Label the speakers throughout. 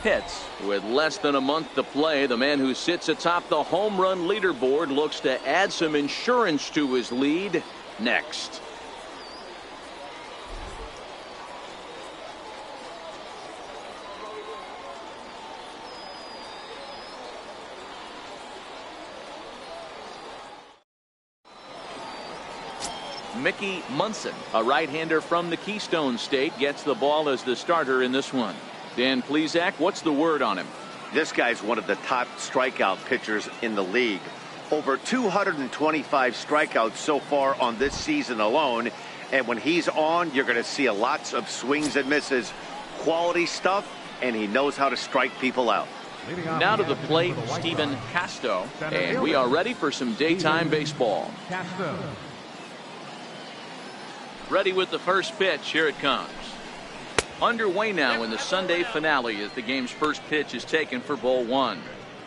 Speaker 1: hits.
Speaker 2: With less than a month to play, the man who sits atop the home run leaderboard looks to add some insurance to his lead next. Mickey Munson, a right-hander from the Keystone State, gets the ball as the starter in this one. Dan Plesac, what's the word on him?
Speaker 3: This guy's one of the top strikeout pitchers in the league. Over 225 strikeouts so far on this season alone. And when he's on, you're going to see lots of swings and misses. Quality stuff, and he knows how to strike people out.
Speaker 2: Now to the plate, Stephen Casto. And we are ready for some daytime baseball. Ready with the first pitch. Here it comes. Underway now in the Sunday finale as the game's first pitch is taken for ball one.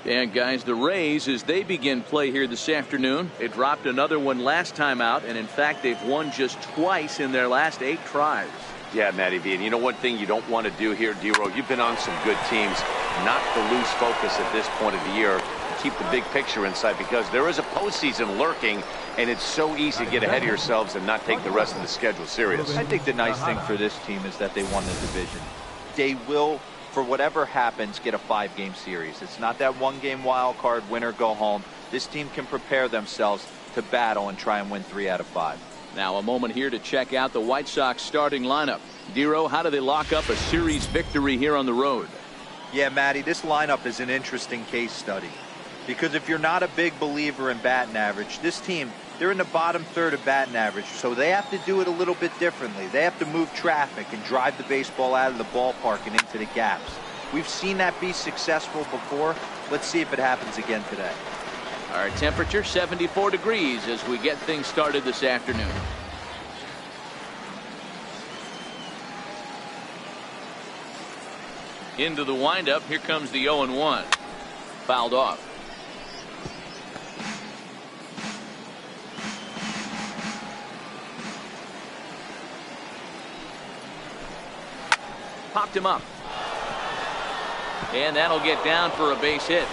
Speaker 2: And guys, the Rays, as they begin play here this afternoon, they dropped another one last time out, and in fact they've won just twice in their last 8 tries.
Speaker 4: Yeah, Matty V, and you know one thing you don't want to do here, D-Row, you've been on some good teams, not to lose focus at this point of the year. Keep the big picture in sight, because there is a postseason lurking, and it's so easy to get ahead of yourselves and not take the rest of the schedule serious.
Speaker 1: I think the nice thing for this team is that they won the division. They will, for whatever happens, get a 5-game series. It's not that 1-game wild card, win or go home. This team can prepare themselves to battle and try and win 3 out of 5.
Speaker 2: Now a moment here to check out the White Sox starting lineup. Dero, how do they lock up a series victory here on the road?
Speaker 1: Yeah, Matty, this lineup is an interesting case study. Because if you're not a big believer in batting average, this team, they're in the bottom third of batting average, so they have to do it a little bit differently. They have to move traffic and drive the baseball out of the ballpark and into the gaps. We've seen that be successful before. Let's see if it happens again today.
Speaker 2: Our temperature 74 degrees as we get things started this afternoon. Into the windup. Here comes the 0-1. Fouled off. Popped him up. And that'll get down for a base hit.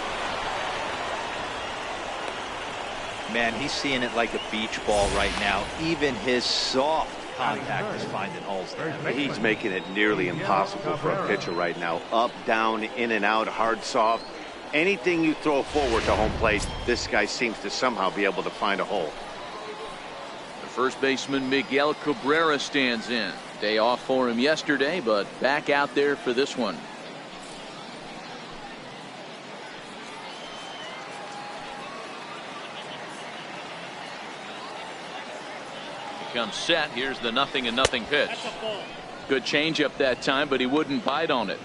Speaker 1: Man, he's seeing it like a beach ball right now. Even his soft contact is finding holes there.
Speaker 3: He's making it nearly impossible for a pitcher right now. Up, down, in and out, hard, soft. Anything you throw forward to home plate, this guy seems to somehow be able to find a hole.
Speaker 2: The first baseman Miguel Cabrera stands in. Day off for him yesterday, but back out there for this one. He comes set. Here's the 0-0 pitch. Good changeup that time, but he wouldn't bite on it.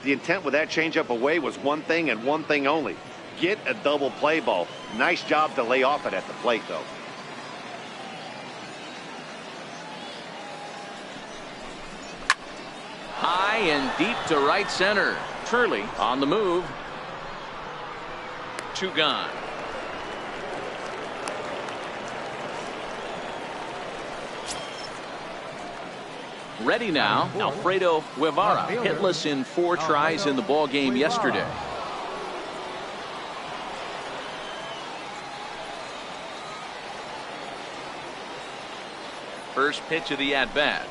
Speaker 3: The intent with that changeup away was one thing and one thing only. Get a double play ball. Nice job to lay off it at the plate, though.
Speaker 2: High and deep to right center. Turley on the move. 2 gone. Ready now, Alfredo Guevara, hitless in 4 tries in the ball game yesterday. First pitch of the at-bat.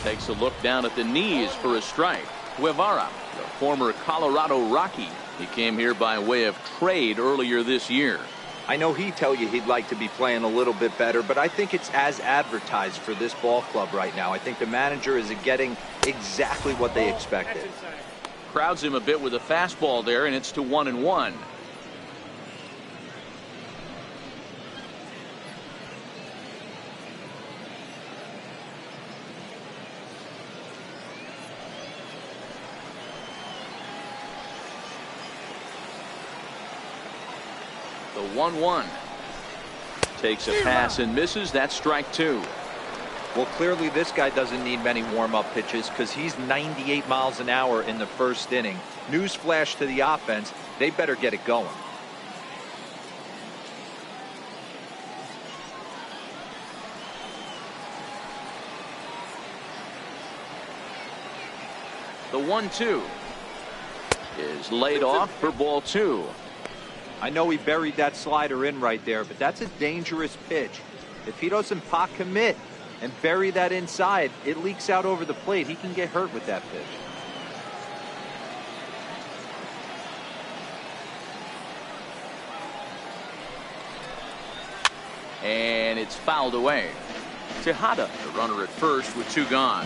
Speaker 2: Takes a look down at the knees for a strike. Guevara, the former Colorado Rocky. He came here by way of trade earlier this year.
Speaker 1: I know he'd tell you he'd like to be playing a little bit better, but I think it's as advertised for this ball club right now. I think the manager is getting exactly what they expected.
Speaker 2: Crowds him a bit with a fastball there, and it's to 1-1. The 1-1 takes a pass and misses. That's strike 2.
Speaker 1: Well, clearly this guy doesn't need many warm-up pitches because he's 98 miles an hour in the first inning. Newsflash to the offense, they better get it going. The 1-2.
Speaker 2: is laid off for ball 2.
Speaker 1: I know he buried that slider in right there, but that's a dangerous pitch. If he doesn't pot commit and bury that inside, it leaks out over the plate. He can get hurt with that pitch.
Speaker 2: And it's fouled away. Tejada, the runner at first with 2 gone.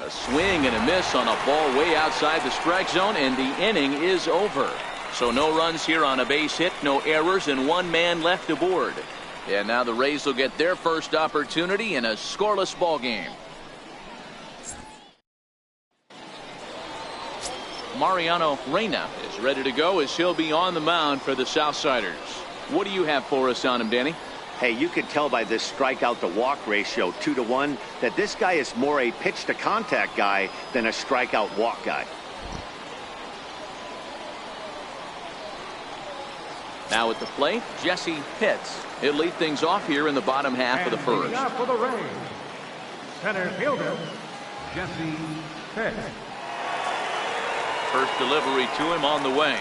Speaker 2: A swing and a miss on a ball way outside the strike zone, and the inning is over. So no runs here on a base hit, no errors, and 1 man left aboard. And now the Rays will get their first opportunity in a scoreless ball game. Mariano Reyna is ready to go as he'll be on the mound for the Southsiders. What do you have for us on him, Danny?
Speaker 3: Hey, you can tell by this strikeout to walk ratio 2-to-1 that this guy is more a pitch to contact guy than a strikeout walk guy.
Speaker 2: Now at the plate, Jesse Pitts. He'll lead things off here in the bottom half of the first.
Speaker 5: For the Rays, center fielder Jesse Pitts.
Speaker 2: First delivery to him on the way.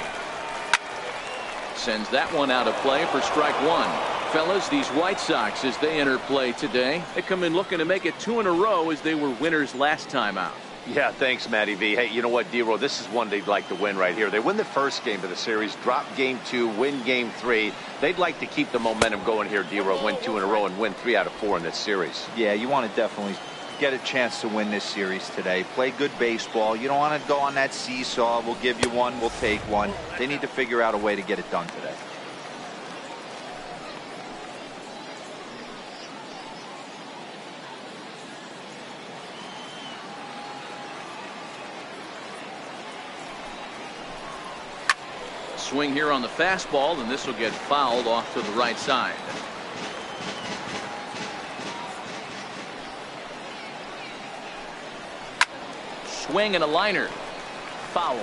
Speaker 2: Sends that one out of play for strike 1. Fellas, these White Sox, as they enter play today, they come in looking to make it 2 in a row as they were winners last time out.
Speaker 4: Yeah, thanks, Matty V. Hey, you know what, D-Row, this is one they'd like to win right here. They win the first game of the series, drop game 2, win game 3. They'd like to keep the momentum going here, D-Row, win 2 in a row and win 3 out of 4 in this series.
Speaker 1: Yeah, you want to definitely get a chance to win this series today. Play good baseball. You don't want to go on that seesaw. We'll give you one, we'll take one. They need to figure out a way to get it done today.
Speaker 2: Swing here on the fastball, and this will get fouled off to the right side. Swing and a liner. Foul.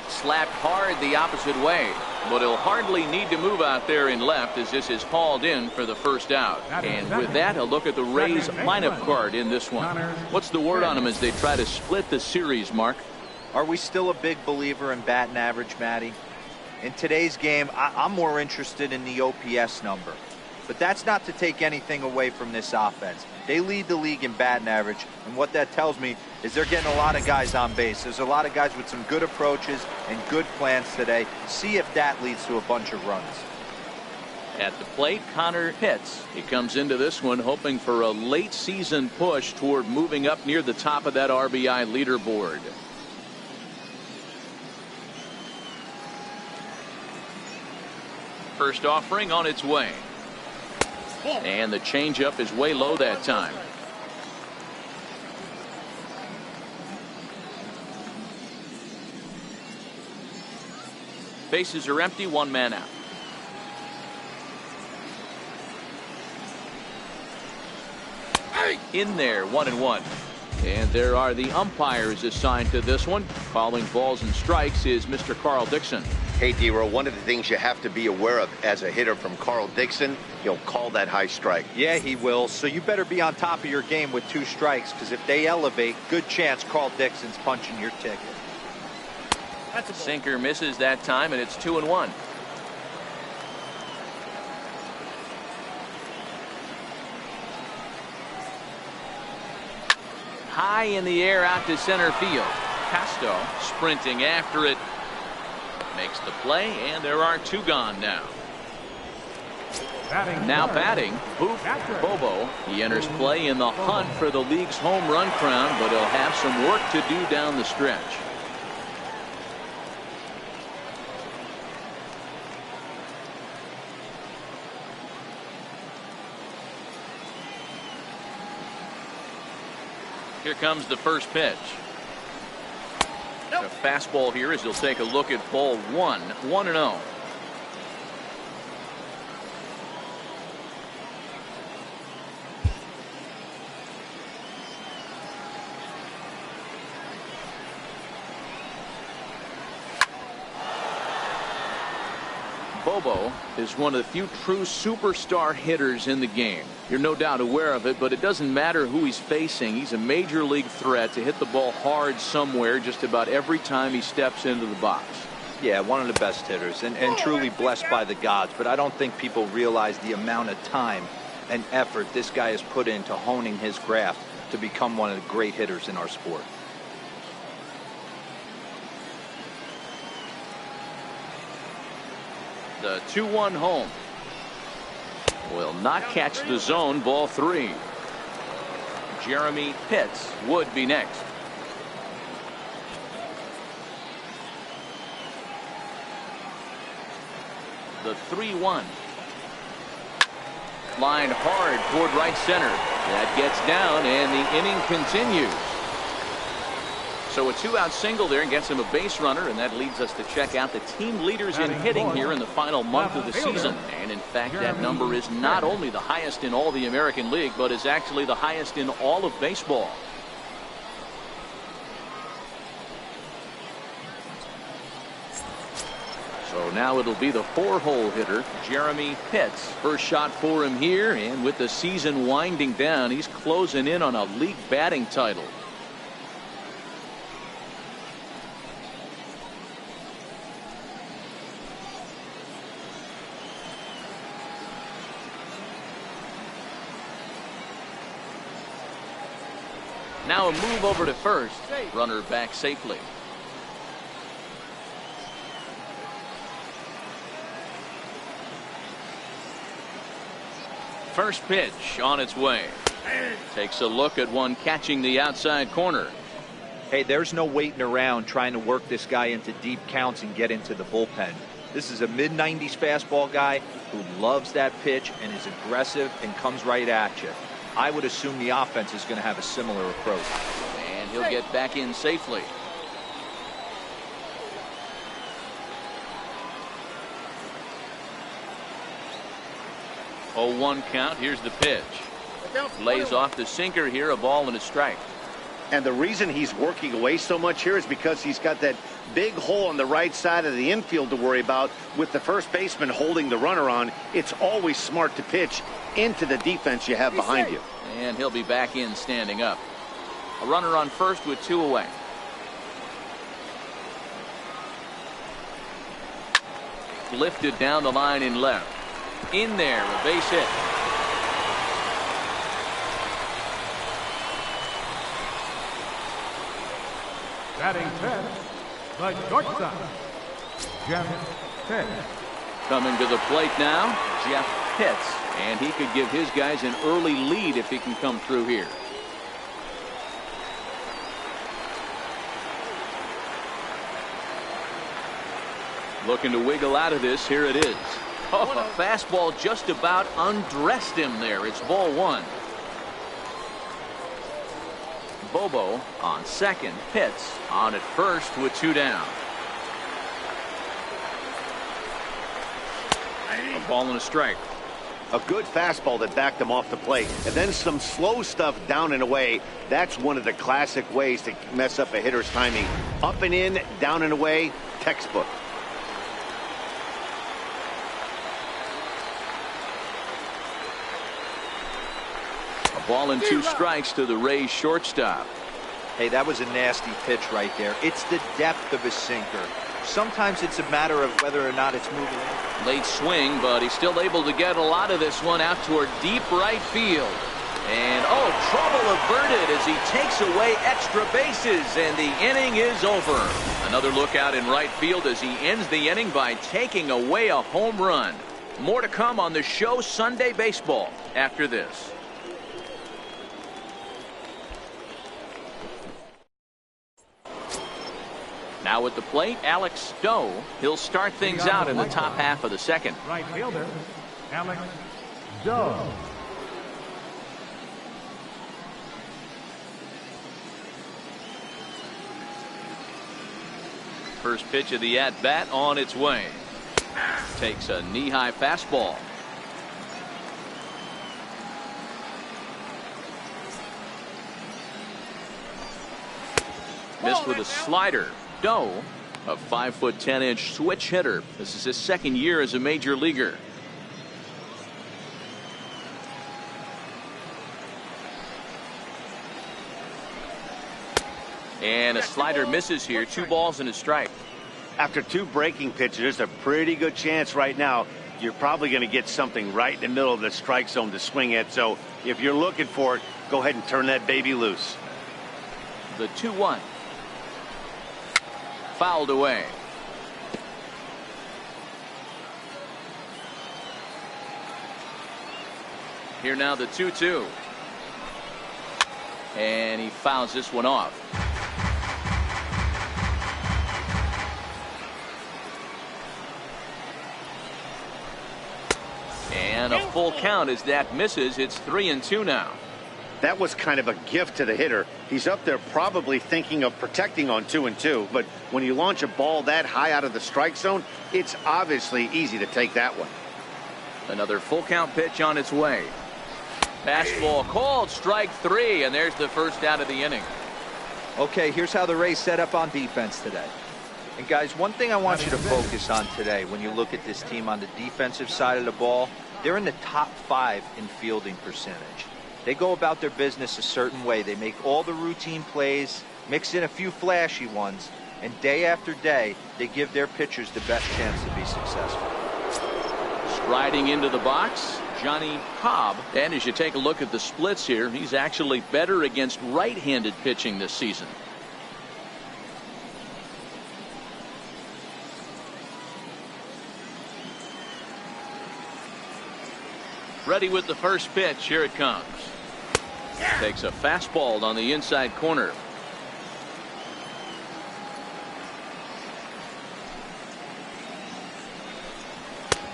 Speaker 2: Slapped hard the opposite way, but he'll hardly need to move out there in left as this is hauled in for the first out. And with that, a look at the Rays lineup card in this one. What's the word on them as they try to split the series, Mark?
Speaker 1: Are we still a big believer in batting average, Matty? In today's game, I'm more interested in the OPS number. But that's not to take anything away from this offense. They lead the league in batting average, and what that tells me is they're getting a lot of guys on base. There's a lot of guys with some good approaches and good plans today. See if that leads to a bunch of runs.
Speaker 2: At the plate, Connor Pitts. He comes into this one hoping for a late season push toward moving up near the top of that RBI leaderboard. First offering on its way. And the changeup is way low that time. Bases are empty, 1 man out. In there, 1-1. And there are the umpires assigned to this one. Calling balls and strikes is Mr. Carl Dixon.
Speaker 3: Hey, D-Row, one of the things you have to be aware of as a hitter from Carl Dixon, he'll call that high strike.
Speaker 1: Yeah, he will. So you better be on top of your game with 2 strikes, because if they elevate, good chance Carl Dixon's punching your ticket.
Speaker 2: That's a sinker misses that time, and it's 2-1. High in the air out to center field. Casto sprinting after it. Makes the play, and there are 2 gone now. Now batting, Bobo. He enters play in the hunt for the league's home run crown, but he'll have some work to do down the stretch. Here comes the first pitch. A fastball here as he'll take a look at ball 1, 1-0. Bobo is one of the few true superstar hitters in the game. You're no doubt aware of it, but it doesn't matter who he's facing. He's a major league threat to hit the ball hard somewhere just about every time he steps into the box.
Speaker 1: Yeah, one of the best hitters and truly blessed by the gods, but I don't think people realize the amount of time and effort this guy has put into honing his craft to become one of the great hitters in our sport.
Speaker 2: The 2-1 home will not catch the zone. Ball 3. Jeremy Pitts would be next. The 3-1. Line hard toward right center. That gets down, and the inning continues. So a 2-out single there and gets him a base runner, and that leads us to check out the team leaders in hitting here in the final month of the season. And in fact, that number is not only the highest in all the American League, but is actually the highest in all of baseball. So now it'll be the 4-hole hitter, Jeremy Pitts. First shot for him here, and with the season winding down, he's closing in on a league batting title. Now a move over to first. Runner back safely. First pitch on its way. Takes a look at one catching the outside corner.
Speaker 1: Hey, there's no waiting around trying to work this guy into deep counts and get into the bullpen. This is a mid-90s fastball guy who loves that pitch and is aggressive and comes right at you. I would assume the offense is going to have a similar approach.
Speaker 2: And he'll get back in safely. Oh, 1 count. Here's the pitch. Lays off the sinker here, a ball and a strike.
Speaker 3: And the reason he's working away so much here is because he's got that big hole on the right side of the infield to worry about with the first baseman holding the runner on. It's always smart to pitch into the defense you have behind you.
Speaker 2: And he'll be back in standing up. A runner on first with 2 away. Lifted down the line in left. In there, a base hit.
Speaker 5: Batting 10th, the shortstop, Jeff Pitts.
Speaker 2: Coming to the plate now, Jeff Pitts. And he could give his guys an early lead if he can come through here. Looking to wiggle out of this. Here it is. Oh, a fastball just about undressed him there. It's ball 1. Bobo on second. Pitts on at first with 2 down. A ball and a strike.
Speaker 3: A good fastball that backed him off the plate, and then some slow stuff down and away. That's one of the classic ways to mess up a hitter's timing. Up and in, down and away, textbook.
Speaker 2: A ball and 2 strikes to the Rays shortstop.
Speaker 1: Hey, that was a nasty pitch right there. It's the depth of his sinker. Sometimes it's a matter of whether or not it's moving in.
Speaker 2: Late swing, but he's still able to get a lot of this one out toward deep right field. And oh, trouble averted as he takes away extra bases, and the inning is over. Another look out in right field as he ends the inning by taking away a home run. More to come on the show Sunday Baseball after this. Now at the plate, Alex Stowe. He'll start things out in the top half of the second.
Speaker 5: Right fielder, Alex Stowe.
Speaker 2: First pitch of the at-bat on its way. Takes a knee-high fastball. Missed with a slider. Doe A 5'10" switch hitter. This is his second year as a major leaguer. And a slider misses here. 2 balls and a strike.
Speaker 3: After 2 breaking pitches, there's a pretty good chance right now you're probably going to get something right in the middle of the strike zone to swing at. So if you're looking for it, go ahead and turn that baby loose.
Speaker 2: The 2-1. Fouled away. Here now the 2-2. And he fouls this one off. And a full count as that misses. It's 3-2 now.
Speaker 3: That was kind of a gift to the hitter. He's up there probably thinking of protecting on 2-2, but when you launch a ball that high out of the strike zone, it's obviously easy to take that one.
Speaker 2: Another full count pitch on its way. Fastball called, strike 3, and there's the first out of the inning.
Speaker 1: Okay, here's how the Rays set up on defense today. And guys, one thing I want you to focus on today when you look at this team on the defensive side of the ball, they're in the top 5 in fielding percentage. They go about their business a certain way. They make all the routine plays, mix in a few flashy ones, and day after day, they give their pitchers the best chance to be successful.
Speaker 2: Striding into the box, Johnny Cobb. And as you take a look at the splits here, he's actually better against right-handed pitching this season. Ready with the first pitch. Here it comes. Takes a fastball on the inside corner.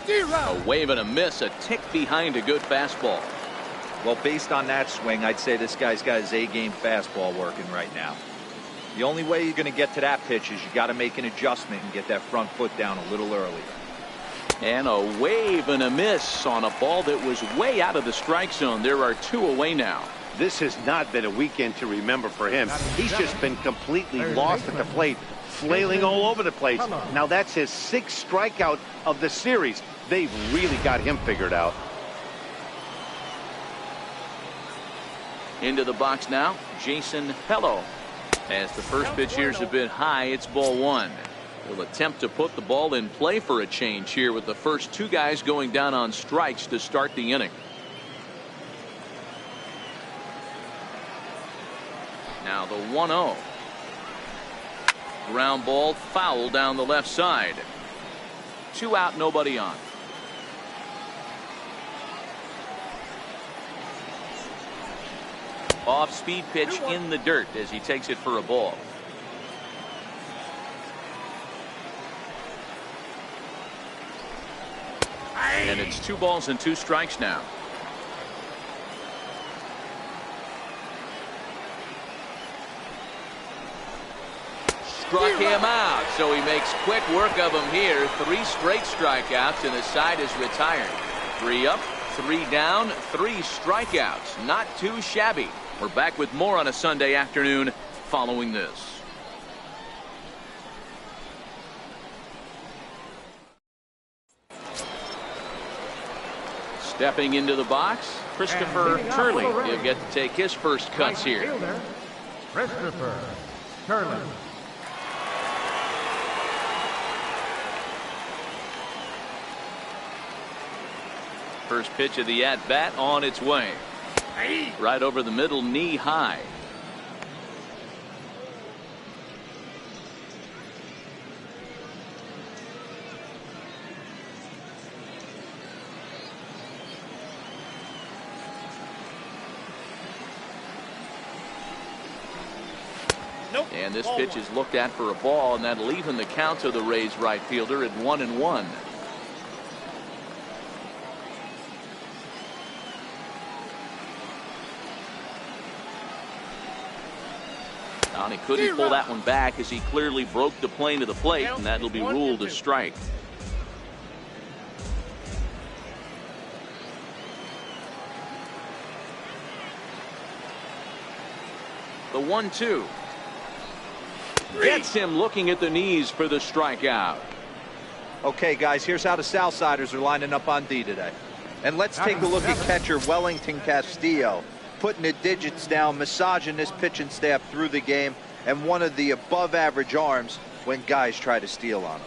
Speaker 2: A wave and a miss, a tick behind a good fastball.
Speaker 1: Well, based on that swing, I'd say this guy's got his A-game fastball working right now. The only way you're going to get to that pitch is you got to make an adjustment and get that front foot down a little earlier.
Speaker 2: And a wave and a miss on a ball that was way out of the strike zone. There are 2 away now.
Speaker 3: This has not been a weekend to remember for him. He's just been completely lost at the plate, flailing all over the place. Now that's his 6th strikeout of the series. They've really got him figured out.
Speaker 2: Into the box now, Jason Pello. As the first pitch here is a bit high, it's ball 1. He'll attempt to put the ball in play for a change here with the first 2 guys going down on strikes to start the inning. Now the 1-0. Ground ball foul down the left side. 2 out, nobody on. Off-speed pitch in the dirt as he takes it for a ball. And it's 2 balls and 2 strikes now. Struck him out, so he makes quick work of him here. 3 straight strikeouts, and the side is retired. 3 up, 3 down, 3 strikeouts. Not too shabby. We're back with more on a Sunday afternoon following this. Stepping into the box, Christopher Turley. He'll get to take his first cuts here.
Speaker 5: Christopher Turley.
Speaker 2: First pitch of the at-bat on its way. Right over the middle, knee high. And this pitch is looked at for a ball, and that'll even the count to the Rays right fielder at 1-1. And he couldn't pull that one back as he clearly broke the plane to the plate, and that'll be ruled a strike. The 1-2. Gets him looking at the knees for the strikeout.
Speaker 1: Okay, guys, here's how the Southsiders are lining up on D today. And let's take a look at catcher Wellington Castillo, putting the digits down, massaging this pitching staff through the game, and one of the above-average arms when guys try to steal on him.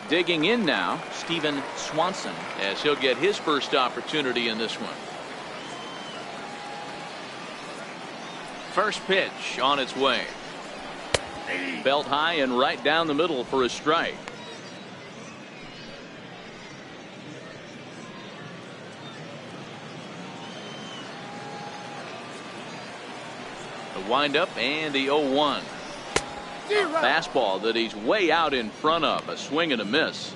Speaker 2: Digging in now, Steven Swanson, as he'll get his first opportunity in this one. First pitch on its way. Belt high and right down the middle for a strike. The windup and the 0-1. Fastball that he's way out in front of. A swing and a miss.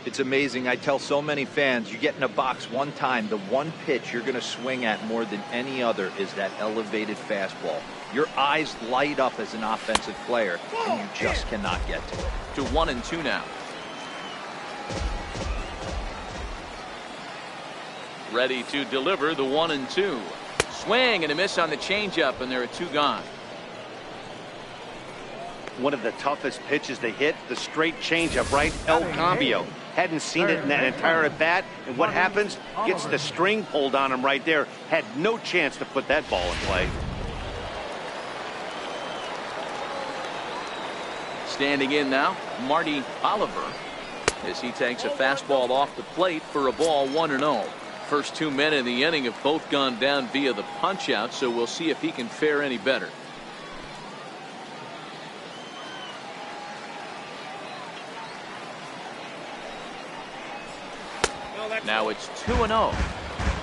Speaker 1: It's amazing. I tell so many fans, you get in a box one time, the one pitch you're going to swing at more than any other is that elevated fastball. Your eyes light up as an offensive player, and you just cannot get to it.
Speaker 2: To 1-2 now. Ready to deliver the 1-2. Swing and a miss on the changeup, and there are 2 gone.
Speaker 3: One of the toughest pitches to hit, the straight changeup, right? El Cambio. Hadn't seen it in that entire at bat, and what happens? Gets the string pulled on him right there. Had no chance to put that ball in play.
Speaker 2: Standing in now, Marty Oliver, as he takes a fastball off the plate for a ball, 1-0. First 2 men in the inning have both gone down via the punch out, so we'll see if he can fare any better. Now it's 2-0.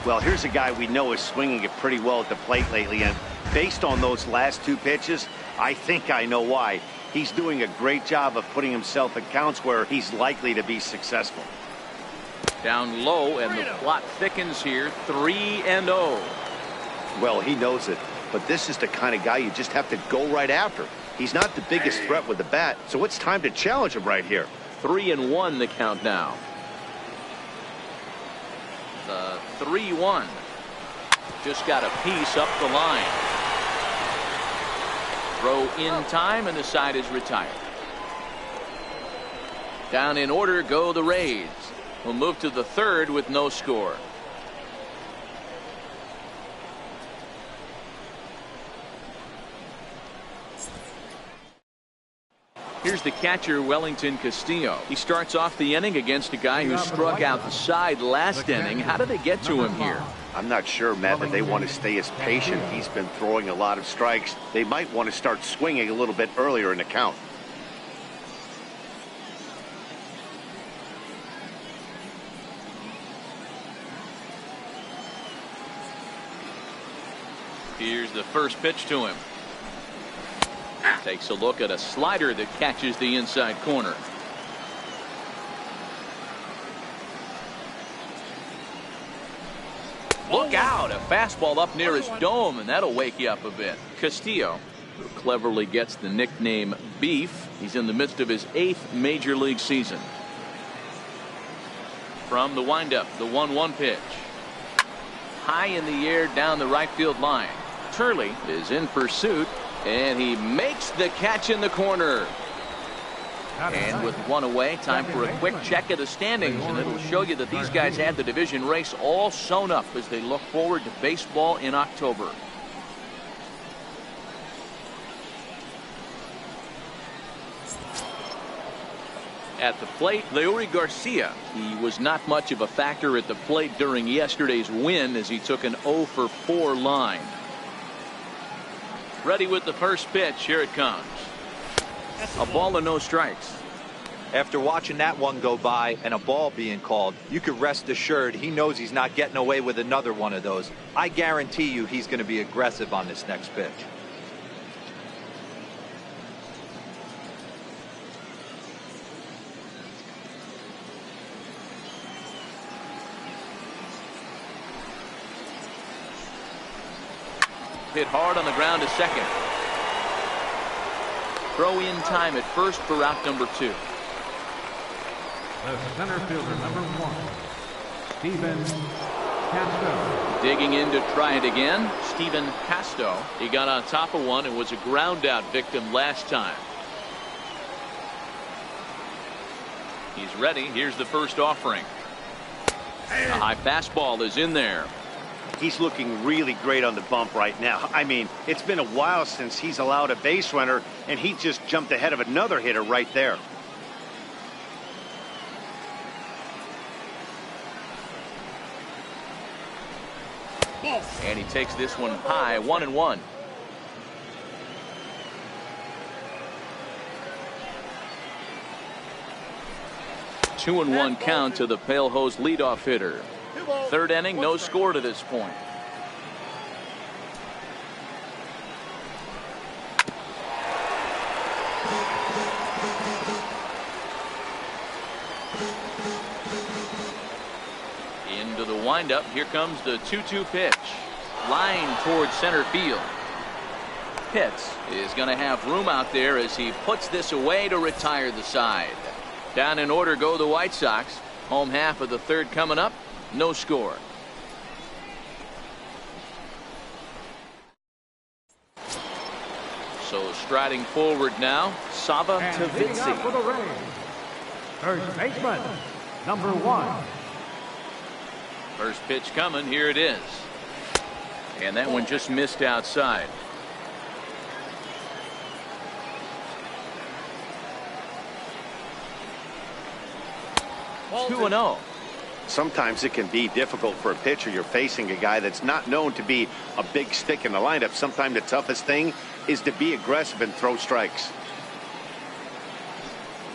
Speaker 3: Well, here's a guy we know is swinging it pretty well at the plate lately, and based on those last 2 pitches, I think I know why. He's doing a great job of putting himself in counts where he's likely to be successful.
Speaker 2: Down low, and the plot thickens here. 3-0.
Speaker 3: Well, he knows it, but this is the kind of guy you just have to go right after. He's not the biggest threat with the bat, so it's time to challenge him right here.
Speaker 2: 3-1 the count now. The 3-1. Just got a piece up the line. Throw in time, and the side is retired. Down in order go the Rays. We'll move to the 3rd with no score. Here's the catcher, Wellington Castillo. He starts off the inning against a guy who struck out the side last inning. How did they get to him here?
Speaker 3: I'm not sure, Matt, that they want to stay as patient. He's been throwing a lot of strikes. They might want to start swinging a little bit earlier in the count.
Speaker 2: Here's the first pitch to him. Takes a look at a slider that catches the inside corner. Look out, a fastball up near his dome, and that'll wake you up a bit. Castillo, who cleverly gets the nickname Beef. He's in the midst of his 8th major league season. From the windup, the 1-1 pitch. High in the air down the right field line. Turley is in pursuit, and he makes the catch in the corner. And with 1 away, time for a quick check of the standings, and it'll show you that these guys had the division race all sewn up as they look forward to baseball in October. At the plate, Leury Garcia. He was not much of a factor at the plate during yesterday's win as he took an 0-for-4 line. Ready with the first pitch. Here it comes. A ball and no strikes.
Speaker 1: After watching that one go by and a ball being called, you could rest assured he knows he's not getting away with another one of those. I guarantee you he's going to be aggressive on this next pitch.
Speaker 2: Hit hard on the ground to second. Throw in time at first for out number 2.
Speaker 5: The center fielder, number 1, Steven Castro.
Speaker 2: Digging in to try it again, Steven Casto. He got on top of one and was a ground out victim last time. He's ready. Here's the first offering. A high fastball is in there.
Speaker 3: He's looking really great on the bump right now. I mean, it's been a while since he's allowed a base runner, and he just jumped ahead of another hitter right there.
Speaker 2: And he takes this one high, 1-1. Two and one count to the Pale Hose leadoff hitter. Third inning, no score to this point. Into the windup. Here comes the 2-2 pitch. Line towards center field. Pitts is going to have room out there as he puts this away to retire the side. Down in order go the White Sox. Home half of the third coming up. No score. So striding forward now, Sava Tavitsi.
Speaker 5: For the Rays, first baseman, number 1.
Speaker 2: First pitch coming. Here it is. And that one just missed outside. 2-0.
Speaker 3: Sometimes it can be difficult for a pitcher. You're facing a guy that's not known to be a big stick in the lineup. Sometimes the toughest thing is to be aggressive and throw strikes.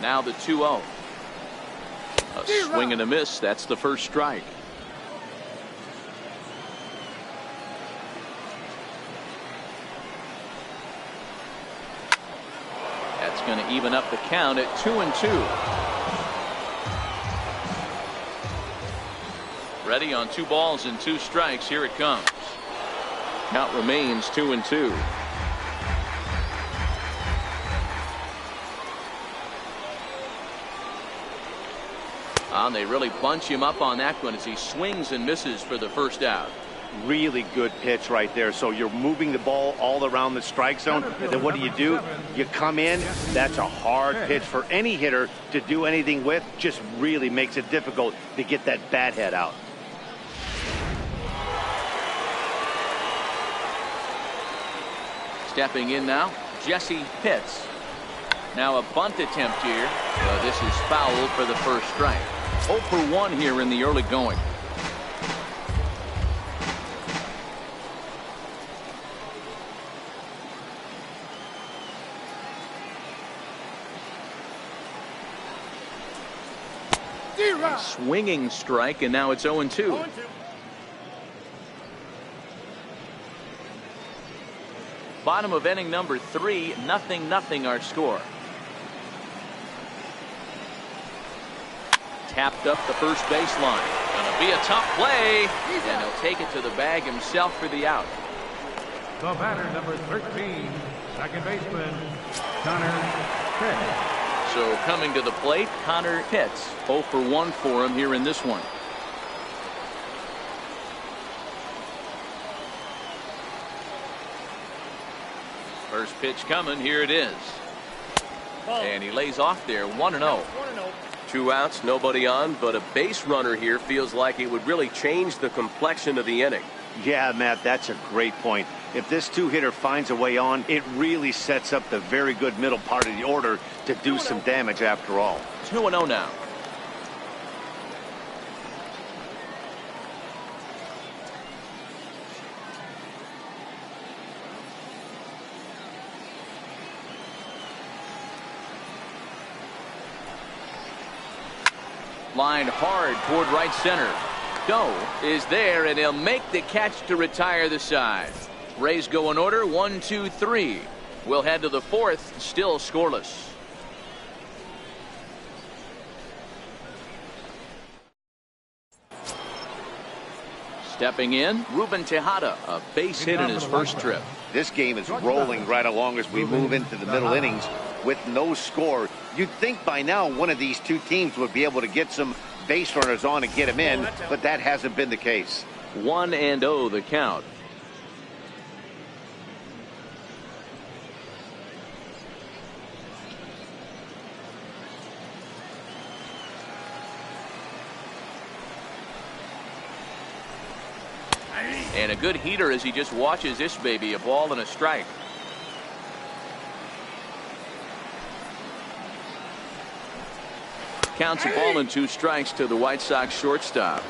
Speaker 2: Now the 2-0. A swing and a miss. That's the first strike. That's going to even up the count at 2-2. Ready on 2 balls and 2 strikes. Here it comes. Count remains 2-2. And they really bunch him up on that one as he swings and misses for the first out.
Speaker 3: Really good pitch right there. So you're moving the ball all around the strike zone. And then what do? You come in. That's a hard pitch for any hitter to do anything with. Just really makes it difficult to get that bat head out.
Speaker 2: Stepping in now, Jesse Pitts. Now a bunt attempt here. This is foul for the first strike. 0 for 1 here in the early going. A swinging strike, and now it's 0-2. Bottom of inning number 3, 0-0 our score. Tapped up the first baseline. Gonna be a tough play, and he'll take it to the bag himself for the out.
Speaker 5: The batter, number 13, second baseman, Connor Pitts.
Speaker 2: So coming to the plate, Connor Pitts. 0 for 1 for him here in this one. First pitch coming. Here it is. And he lays off there. 1-0.
Speaker 6: 2 outs, nobody on, but a base runner here feels like it would really change the complexion of the inning.
Speaker 3: Yeah, Matt, that's a great point. If this 2-hitter finds a way on, it really sets up the very good middle part of the order to do some damage after all.
Speaker 2: 2-0 now. Line hard toward right center. Doe is there, and he'll make the catch to retire the side. Rays go in order, 1, 2, 3. We'll head to the 4th, still scoreless. Stepping in, Ruben Tejada, a base hit in his first trip.
Speaker 3: This game is rolling right along as we move into the middle innings with no score. You'd think by now one of these two teams would be able to get some base runners on and get them in, but that hasn't been the case.
Speaker 2: 1-0 the count. And a good heater as he just watches this baby, a ball and a strike. Counts a ball and 2 strikes to the White Sox shortstop.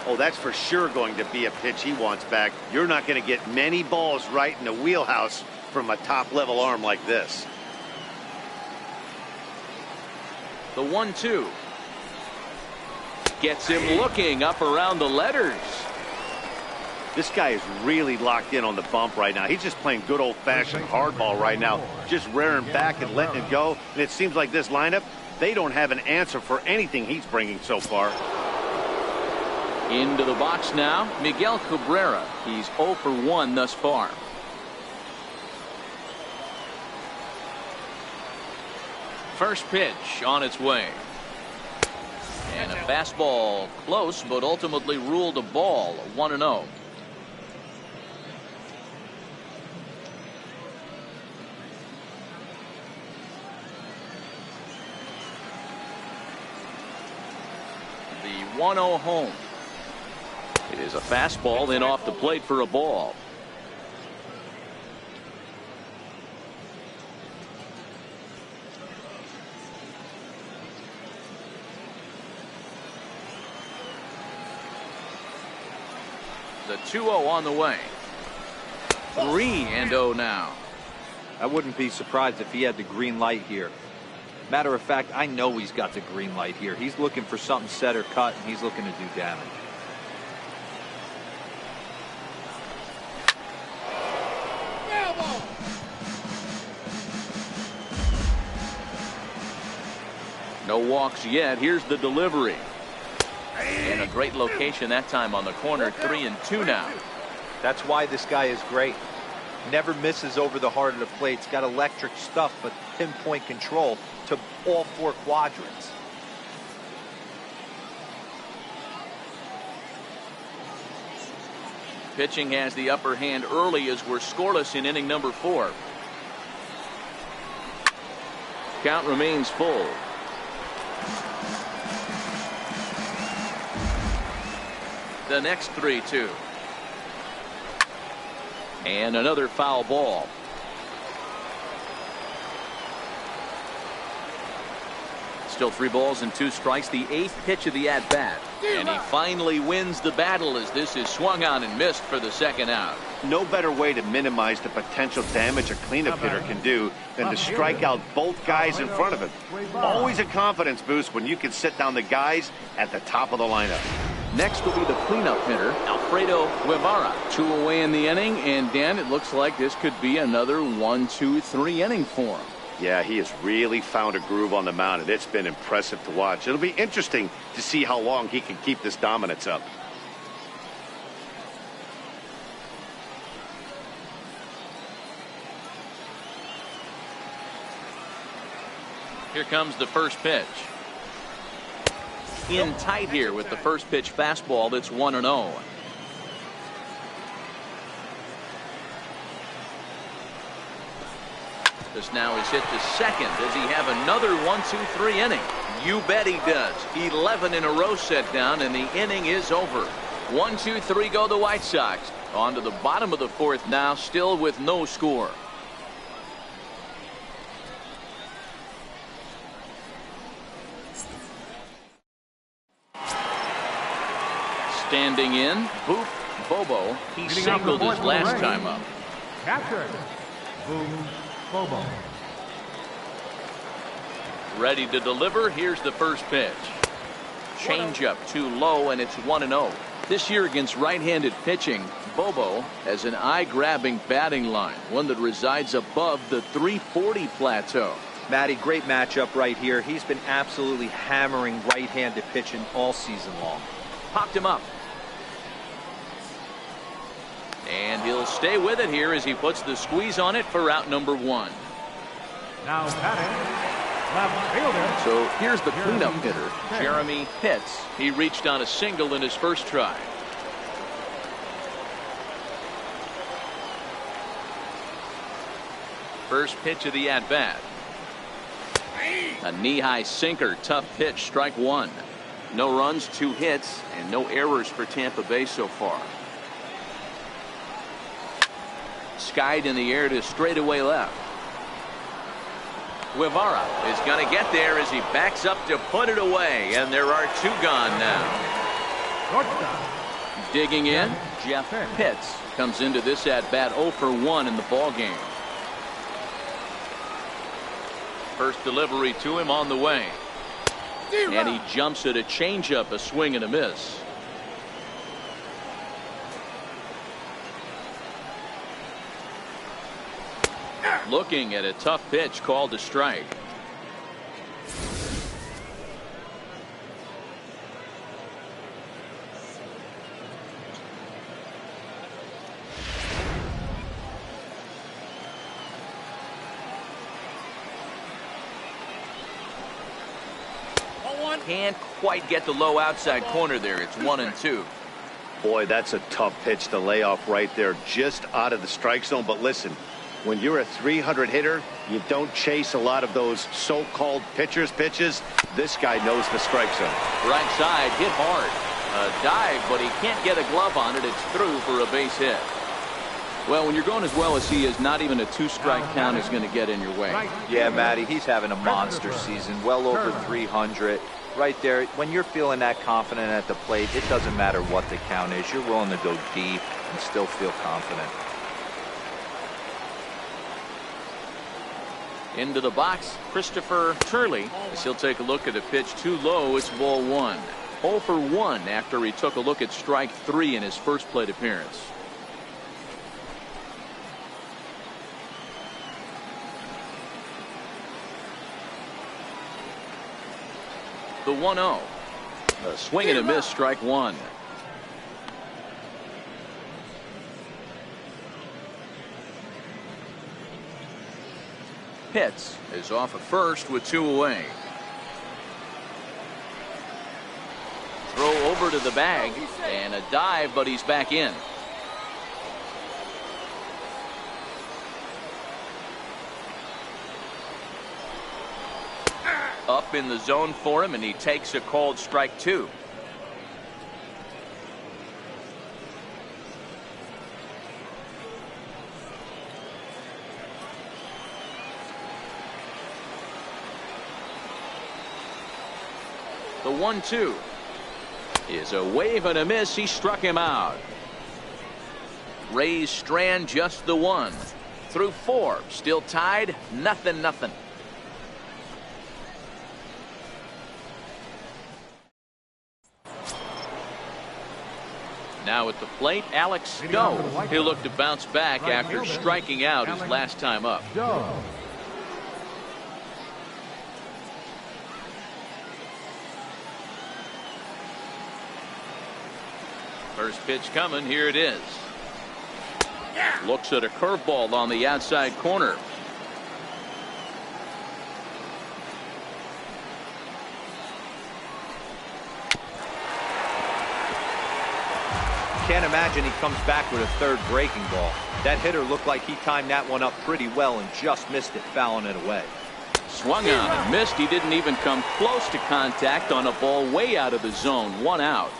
Speaker 3: Oh, that's for sure going to be a pitch he wants back. You're not going to get many balls right in the wheelhouse from a top-level arm like this.
Speaker 2: The 1-2. Gets him looking up around the letters.
Speaker 3: This guy is really locked in on the bump right now. He's just playing good old-fashioned hardball right now, just rearing back and letting it go. And it seems like this lineup, they don't have an answer for anything he's bringing so far.
Speaker 2: Into the box now, Miguel Cabrera. He's 0 for 1 thus far. First pitch on its way. And a fastball close, but ultimately ruled a ball. 1-0. The 1-0 home. It is a fastball in off the plate for a ball. The 2-0 on the way. 3-0 now.
Speaker 1: I wouldn't be surprised if he had the green light here. Matter of fact, I know he's got the green light here. He's looking for something set or cut, and he's looking to do damage.
Speaker 2: No walks yet. Here's the delivery. And a great location that time on the corner. 3-2 now.
Speaker 1: That's why this guy is great. Never misses over the heart of the plate. He's got electric stuff, but pinpoint control to all 4 quadrants.
Speaker 2: Pitching has the upper hand early as we're scoreless in inning number 4. Count remains full. The next 3-2. And another foul ball. Still 3 balls and 2 strikes. The 8th pitch of the at-bat. And he finally wins the battle as this is swung on and missed for the 2nd out.
Speaker 3: No better way to minimize the potential damage a cleanup hitter can do than to strike out both guys in front of him. Always a confidence boost when you can sit down the guys at the top of the lineup.
Speaker 2: Next will be the cleanup hitter, Alfredo Guevara. 2 away in the inning, and Dan, it looks like this could be another 1-2-3 inning for him.
Speaker 3: Yeah, he has really found a groove on the mound, and it's been impressive to watch. It'll be interesting to see how long he can keep this dominance up.
Speaker 2: Here comes the first pitch. In tight here with the first pitch fastball. That's 1-0. This now is hit to second. Does he have another 1-2-3 inning? You bet he does. 11 in a row set down, and the inning is over. 1-2-3 go the White Sox. On to the bottom of the 4th now, still with no score. Standing in, Boop Bobo. He singled his last time up.
Speaker 5: Catcher, Boop Bobo.
Speaker 2: Ready to deliver. Here's the first pitch. Changeup too low, and it's 1-0. This year against right-handed pitching, Bobo has an eye-grabbing batting line, one that resides above the 340 plateau.
Speaker 1: Matty, great matchup right here. He's been absolutely hammering right-handed pitching all season long.
Speaker 2: Popped him up. And he'll stay with it here as he puts the squeeze on it for out number 1.
Speaker 5: Now batting, left fielder.
Speaker 2: So here's the cleanup hitter, Jeremy Pitts. He reached on a single in his first try. First pitch of the at-bat. A knee-high sinker, tough pitch, strike one. No runs, 2 hits, and no errors for Tampa Bay so far. Skied in the air to straightaway left. Guevara is going to get there as he backs up to put it away, and there are 2 gone now. Digging in, Jeff Pitts comes into this at-bat 0 for 1 in the ball game. First delivery to him on the way. And he jumps at a changeup, a swing and a miss. Looking at a tough pitch called a strike. Can't quite get the low outside corner there. It's 1-2.
Speaker 3: Boy, that's a tough pitch to lay off right there, just out of the strike zone. But listen, when you're a 300 hitter, you don't chase a lot of those so-called pitcher's pitches. This guy knows the strike zone.
Speaker 2: Right side, hit hard. A dive, but he can't get a glove on it. It's through for a base hit. Well, when you're going as well as he is, not even a 2-strike count is going to get in your way.
Speaker 1: Yeah, Matty, he's having a monster season, well over 300. Right there, when you're feeling that confident at the plate, it doesn't matter what the count is. You're willing to go deep and still feel confident.
Speaker 2: Into the box, Christopher Turley, as he'll take a look at a pitch too low. It's ball 1. 0 for 1 after he took a look at strike 3 in his first plate appearance. The 1-0. A swing and a miss, strike 1. Pitts is off at first with 2 away. Throw over to the bag and a dive, but he's back in. Up in the zone for him, and he takes a called strike 2. The 1-2 is a wave and a miss. He struck him out. Rays strand just the 1 through 4, still tied, 0-0. Now at the plate, Alex Stowe. He'll look to bounce back after striking out his last time up. First pitch coming. Here it is. Looks at a curveball on the outside corner.
Speaker 1: Can't imagine he comes back with a third breaking ball. That hitter looked like he timed that one up pretty well and just missed it, fouling it away.
Speaker 2: Swung on and missed. He didn't even come close to contact on a ball way out of the zone. 1 out.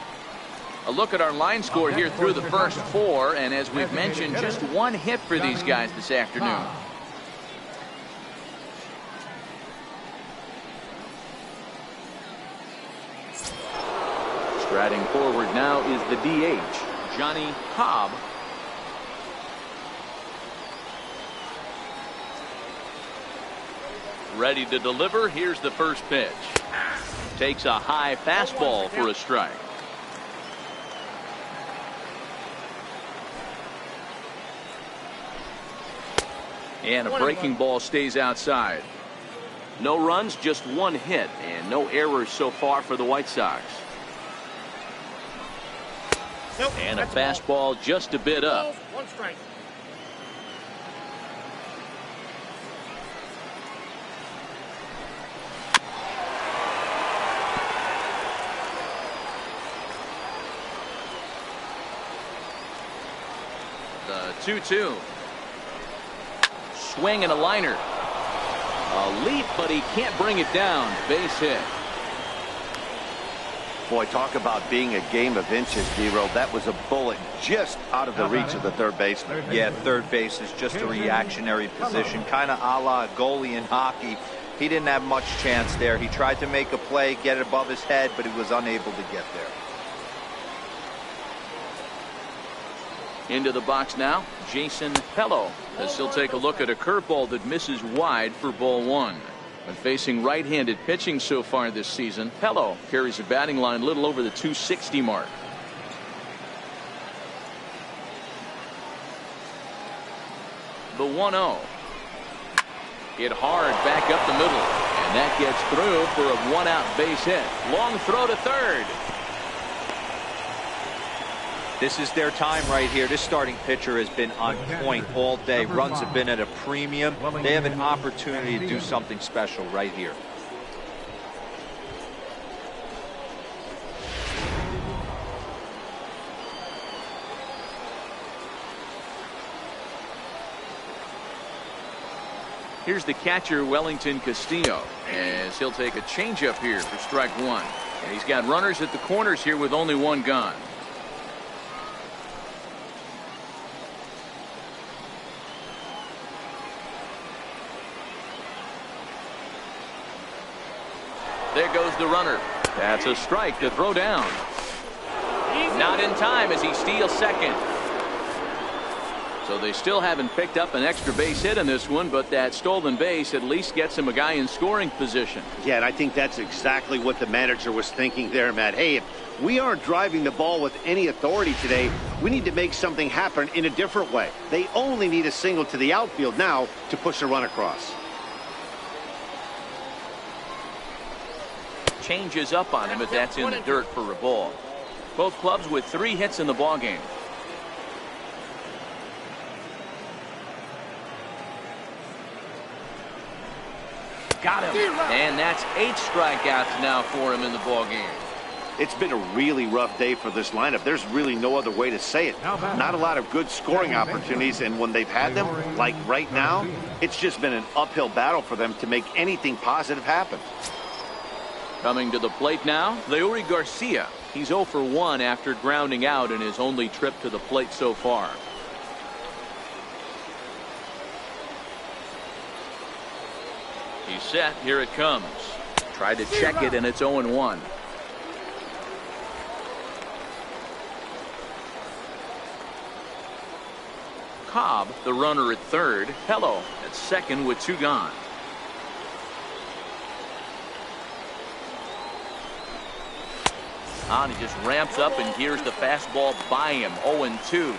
Speaker 2: A look at our line score here through the first 4, and as we've mentioned, just 1 hit for these guys this afternoon. Striding forward now is the DH, Johnny Cobb. Ready to deliver. Here's the first pitch. Takes a high fastball for a strike. And a breaking ball stays outside. No runs, just 1 hit, and no errors so far for the White Sox. And a fastball just a bit up.
Speaker 7: 1 strike.
Speaker 2: The 2-2. swing and a liner. A leap, but he can't bring it down. Base hit.
Speaker 3: Boy, talk about being a game of inches, D-Row. That was a bullet just out of the reach of the third baseman.
Speaker 1: Yeah, third base is just a reactionary position, kind of a la goalie in hockey. He didn't have much chance there. He tried to make a play, get it above his head, but he was unable to get there.
Speaker 2: Into the box now, Jason Pello, as he'll take a look at a curveball that misses wide for ball one. When facing right-handed pitching so far this season, Pello carries a batting line a little over the 260 mark. The 1-0. Hit hard back up the middle, and that gets through for a one-out base hit. Long throw to third.
Speaker 1: This is their time right here. This starting pitcher has been on point all day. Runs have been at a premium. They have an opportunity to do something special right here.
Speaker 2: Here's the catcher, Wellington Castillo, as he'll take a changeup here for strike one. And he's got runners at the corners here with only one gone. There goes the runner. That's a strike to throw down. Not in time as he steals second. So they still haven't picked up an extra base hit in this one, but that stolen base at least gets him a guy in scoring position.
Speaker 3: Yeah, and I think that's exactly what the manager was thinking there, Matt. Hey, if we aren't driving the ball with any authority today, we need to make something happen in a different way. They only need a single to the outfield now to push a run across.
Speaker 2: Changes up on him, but that's in the dirt for a ball. Both clubs with 3 hits in the ballgame. Got him. And that's 8 strikeouts now for him in the ballgame.
Speaker 3: It's been a really rough day for this lineup. There's really no other way to say it. Not a lot of good scoring opportunities, and when they've had them, like right now, it's just been an uphill battle for them to make anything positive happen.
Speaker 2: Coming to the plate now, Leury Garcia. He's 0 for 1 after grounding out in his only trip to the plate so far. He's set. Here it comes. Tried to check it, and it's 0-1. Cobb, the runner at third. Pello at second with 2 gone. And he just ramps up and hears the fastball by him. 0-2.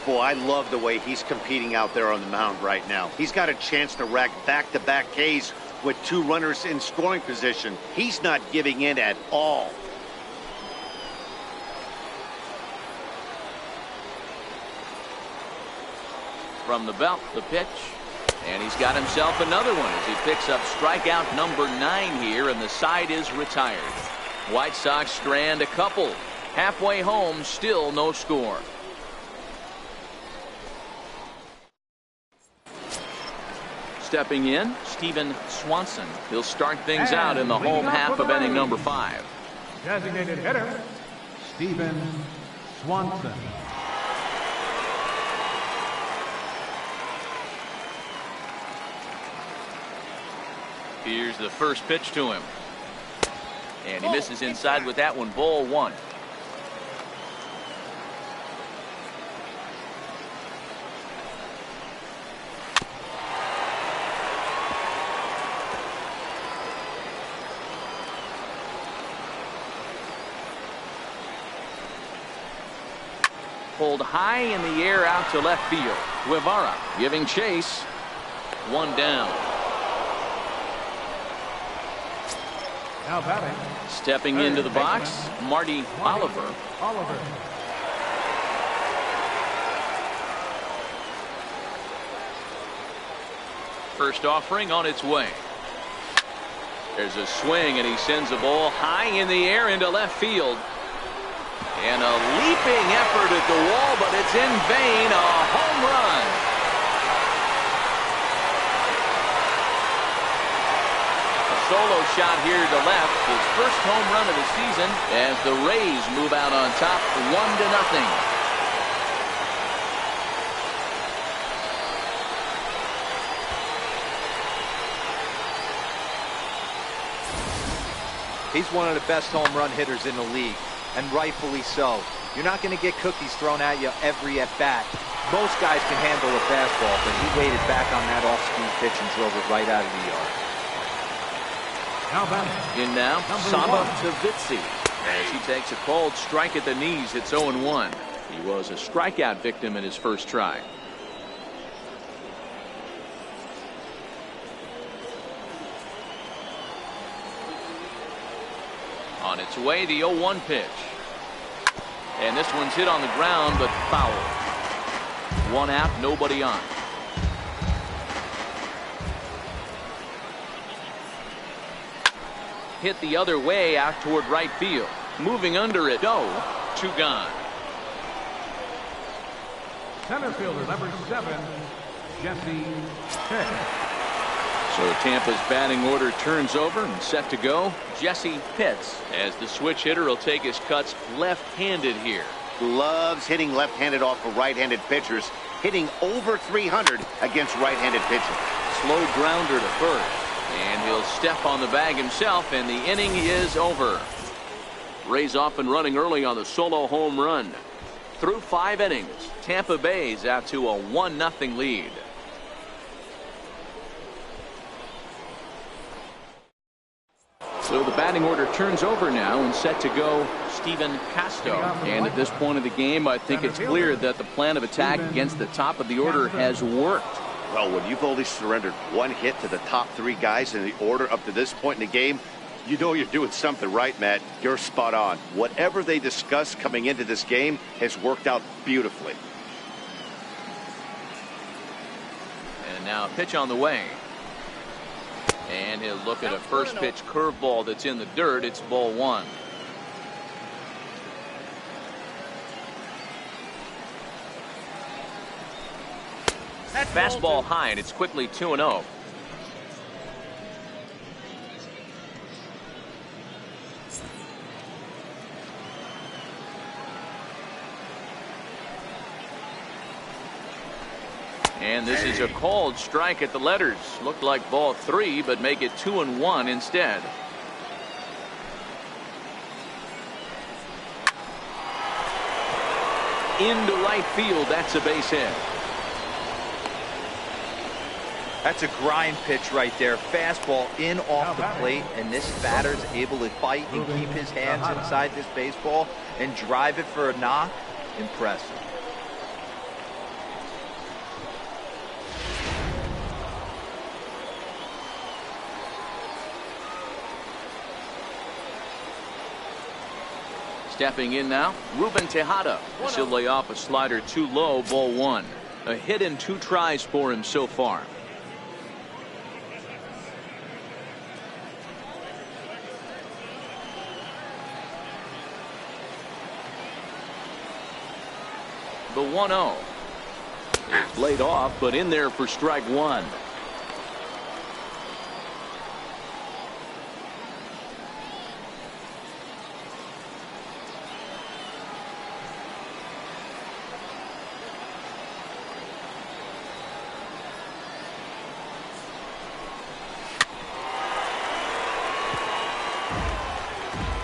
Speaker 3: Boy, I love the way he's competing out there on the mound right now. He's got a chance to rack back-to-back Ks with 2 runners in scoring position. He's not giving in at all.
Speaker 2: From the belt, the pitch. And he's got himself another one as he picks up strikeout number 9 here, and the side is retired. White Sox strand a couple. Halfway home, still no score. Stepping in, Steven Swanson. He'll start things out in the home half of inning number 5.
Speaker 5: Designated hitter, Steven Swanson.
Speaker 2: Here's the first pitch to him. And he misses inside with that one. Ball 1. Pulled high in the air out to left field. Guevara giving chase. 1 down.
Speaker 5: Now batting.
Speaker 2: Stepping into the box, Marty Oliver. First offering on its way. There's a swing, and he sends the ball high in the air into left field. And a leaping effort at the wall, but it's in vain. A home run. solo shot here to left. His first home run of the season as the Rays move out on top 1-0.
Speaker 1: He's one of the best home run hitters in the league, and rightfully so. You're not going to get cookies thrown at you every at-bat. Most guys can handle a fastball, but he waited back on that off-speed pitch and drove it right out of the yard.
Speaker 2: In now, Saba Tavitsi, as he takes a called strike at the knees. It's 0-1. He was a strikeout victim in his first try. On its way, the 0-1 pitch. And this one's hit on the ground, but foul. 1 out, nobody on. Hit the other way out toward right field. Moving under it. 2 gone.
Speaker 5: Center fielder number 7, Jesse Pitt.
Speaker 2: So Tampa's batting order turns over and set to go. Jesse Pitts, as the switch hitter, will take his cuts left-handed here.
Speaker 3: Loves hitting left-handed off of right-handed pitchers, hitting over 300 against right-handed pitching.
Speaker 2: Slow grounder to first, and he'll step on the bag himself, and the inning is over. Rays off and running early on the solo home run. Through 5 innings, Tampa Bay's out to a 1-0 lead. So the batting order turns over now and set to go Steven Casto. And at this point of the game, I think it's clear that the plan of attack against the top of the order has worked.
Speaker 3: Well, when you've only surrendered 1 hit to the top 3 guys in the order up to this point in the game, you know you're doing something right, Matt. You're spot on. Whatever they discussed coming into this game has worked out beautifully.
Speaker 2: And now a pitch on the way. And he'll look at a first pitch curveball that's in the dirt. It's ball 1. Fastball high, and it's quickly 2-0. And this is a called strike at the letters. Looked like ball 3, but make it 2-1 instead. Into right field. That's a base hit.
Speaker 1: That's a grind pitch right there. Fastball in off the plate, and this batter's able to fight and keep his hands inside this baseball and drive it for a knock. Impressive.
Speaker 2: Stepping in now, Ruben Tejada. He'll lay off a slider too low, ball 1. A hit in 2 tries for him so far. The 1-0. It's laid off, but in there for strike 1.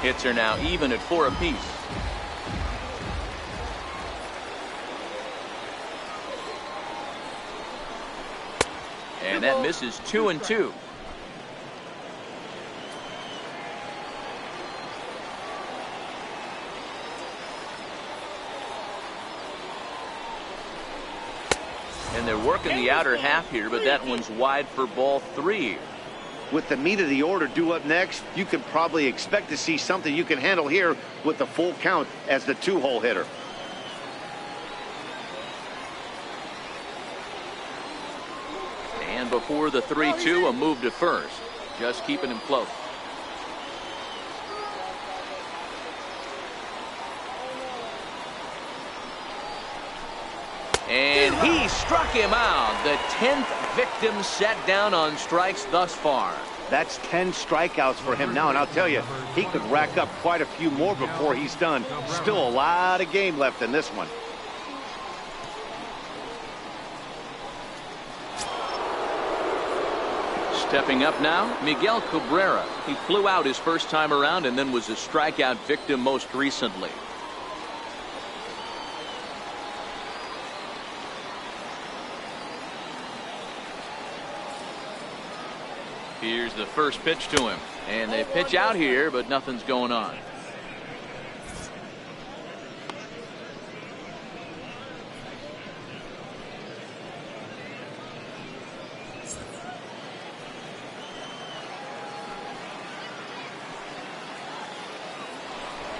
Speaker 2: Hits are now even at 4 apiece. And that misses 2-2. And they're working the outer half here, but that one's wide for ball 3.
Speaker 3: With the meat of the order due up next, you can probably expect to see something you can handle here with the full count as the 2-hole hitter.
Speaker 2: And before the 3-2, a move to first. Just keeping him close. And he struck him out. The 10th victim set down on strikes thus far.
Speaker 3: That's 10 strikeouts for him now, and I'll tell you, he could rack up quite a few more before he's done. Still a lot of game left in this one.
Speaker 2: Stepping up now, Miguel Cabrera. He flew out his first time around and then was a strikeout victim most recently. Here's the first pitch to him. And they pitch out here, but nothing's going on.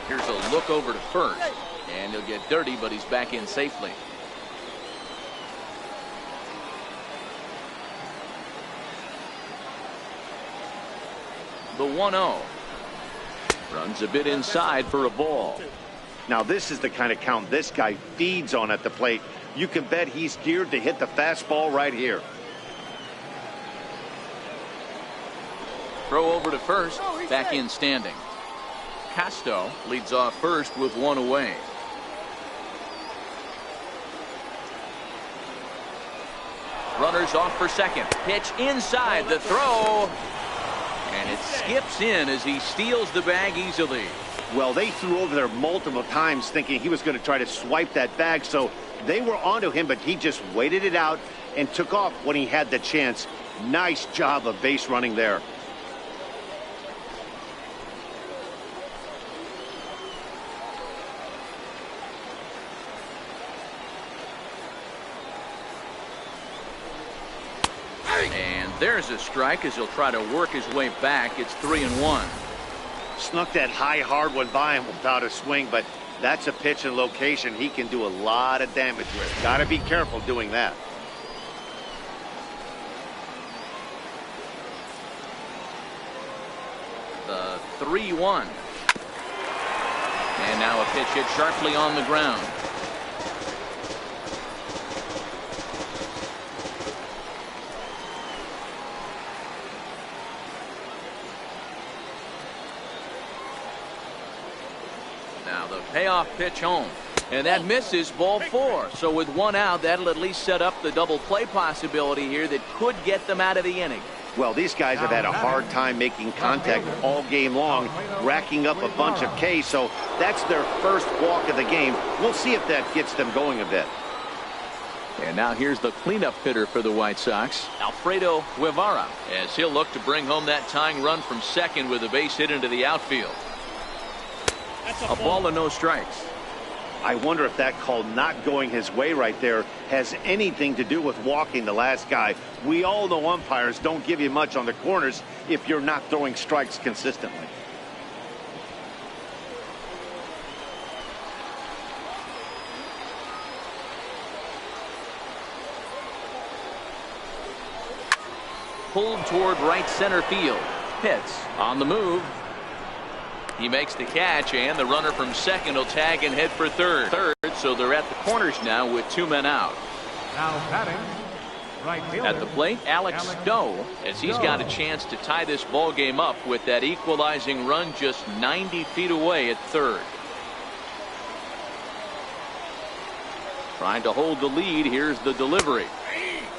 Speaker 2: Here's a look over to first. And he'll get dirty, but he's back in safely. The 1-0. Runs a bit inside for a ball.
Speaker 3: Now this is the kind of count this guy feeds on at the plate. You can bet he's geared to hit the fastball right here.
Speaker 2: Throw over to first. Back in standing. Casto leads off first with one away. Runners off for second. Pitch inside. The throw. And it skips in as he steals the bag easily.
Speaker 3: Well, they threw over there multiple times thinking he was going to try to swipe that bag, so they were onto him, but he just waited it out and took off when he had the chance. Nice job of base running there.
Speaker 2: There's a strike as he'll try to work his way back. It's 3-1.
Speaker 3: Snuck that high hard one by him without a swing, but that's a pitch and location he can do a lot of damage with. Got to be careful doing that.
Speaker 2: The 3-1. And now a pitch hit sharply on the ground. Payoff pitch home. And that misses, ball 4. So with one out, that'll at least set up the double play possibility here that could get them out of the inning.
Speaker 3: Well, these guys have had a hard time making contact all game long, racking up a bunch of Ks, so that's their first walk of the game. We'll see if that gets them going a bit.
Speaker 2: And now here's the cleanup hitter for the White Sox, Alfredo Guevara, as he'll look to bring home that tying run from second with a base hit into the outfield. A ball and no strikes.
Speaker 3: I wonder if that call not going his way right there has anything to do with walking the last guy. We all know umpires don't give you much on the corners if you're not throwing strikes consistently.
Speaker 2: Pulled toward right center field. Pitts on the move. He makes the catch, and the runner from second will tag and head for third. So they're at the corners now with 2 men out.
Speaker 5: Now batting, right fielder,
Speaker 2: At the plate, Alex Doe, as he's got a chance to tie this ball game up with that equalizing run just 90 feet away at third. Trying to hold the lead. Here's the delivery.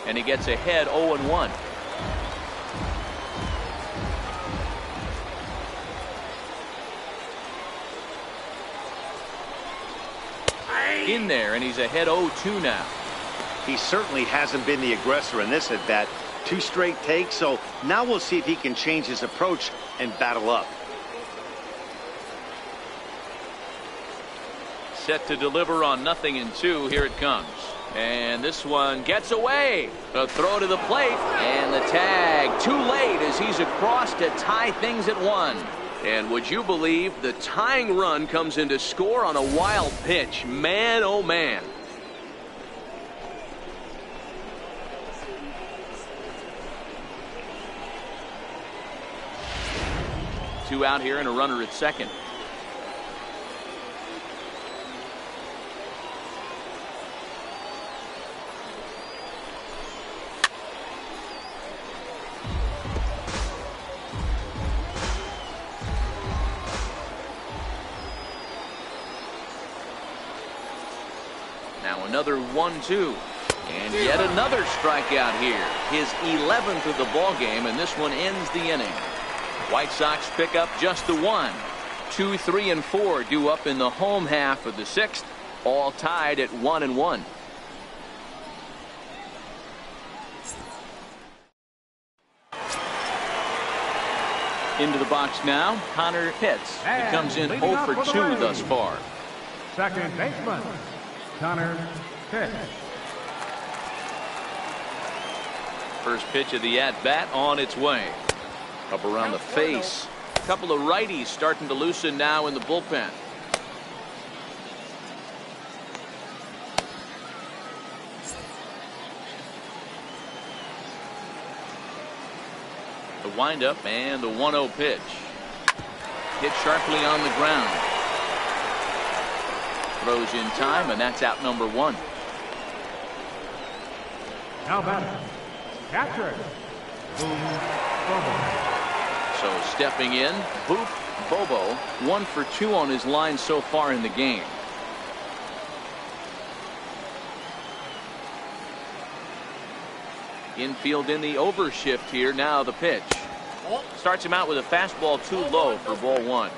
Speaker 2: And he gets ahead 0-1. In there, and he's ahead 0-2 now.
Speaker 3: He certainly hasn't been the aggressor in this at bat. 2 straight takes, so now we'll see if he can change his approach and battle up.
Speaker 2: Set to deliver on 0-2. Here it comes. And this one gets away. A throw to the plate, and the tag too late as he's across to tie things at 1. And would you believe the tying run comes in to score on a wild pitch? Man, oh man. Two out here and a runner at second. Another 1-2. And yet another strikeout here. His 11th of the ball game, and this one ends the inning. White Sox pick up just the one. 2, 3, and 4 due up in the home half of the 6th, all tied at 1-1. Into the box now, Connor Pitts. He comes in 0 for 2 thus far.
Speaker 5: Second baseman, Connor Pitts.
Speaker 2: First pitch of the at-bat on its way. Up around the face. A couple of righties starting to loosen now in the bullpen. The windup and the 1-0 pitch. Hit sharply on the ground. Throws in time, and that's out number 1.
Speaker 5: Now batting, catcher, Bobo.
Speaker 2: So stepping in, Boop Bobo, 1 for 2 on his line so far in the game. Infield in the overshift here. Now the pitch. Starts him out with a fastball too low for ball 1.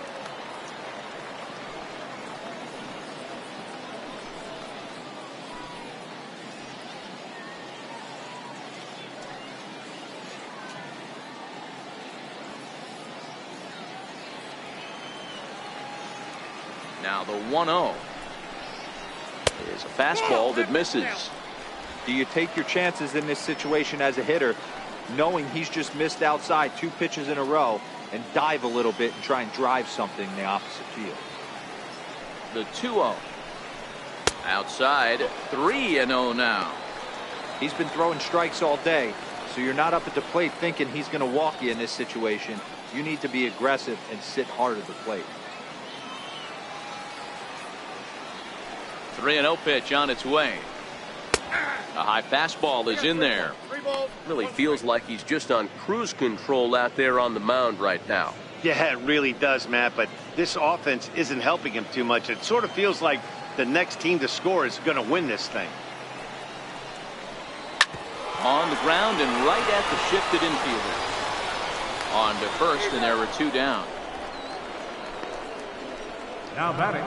Speaker 2: Now the 1-0 is a fastball that misses.
Speaker 1: Do you take your chances in this situation as a hitter, knowing he's just missed outside 2 pitches in a row, and dive a little bit and try and drive something in the opposite field?
Speaker 2: The 2-0 outside, 3-0 now.
Speaker 1: He's been throwing strikes all day, so you're not up at the plate thinking he's going to walk you in this situation. You need to be aggressive and sit hard at the plate.
Speaker 2: 3-0 pitch on its way. A high fastball is in there.
Speaker 6: Really feels like he's just on cruise control out there on the mound right now.
Speaker 3: Yeah, it really does, Matt, but this offense isn't helping him too much. It sort of feels like the next team to score is going to win this thing.
Speaker 2: On the ground and right at the shifted infielder. On to first, and there were 2 down.
Speaker 5: Now batting,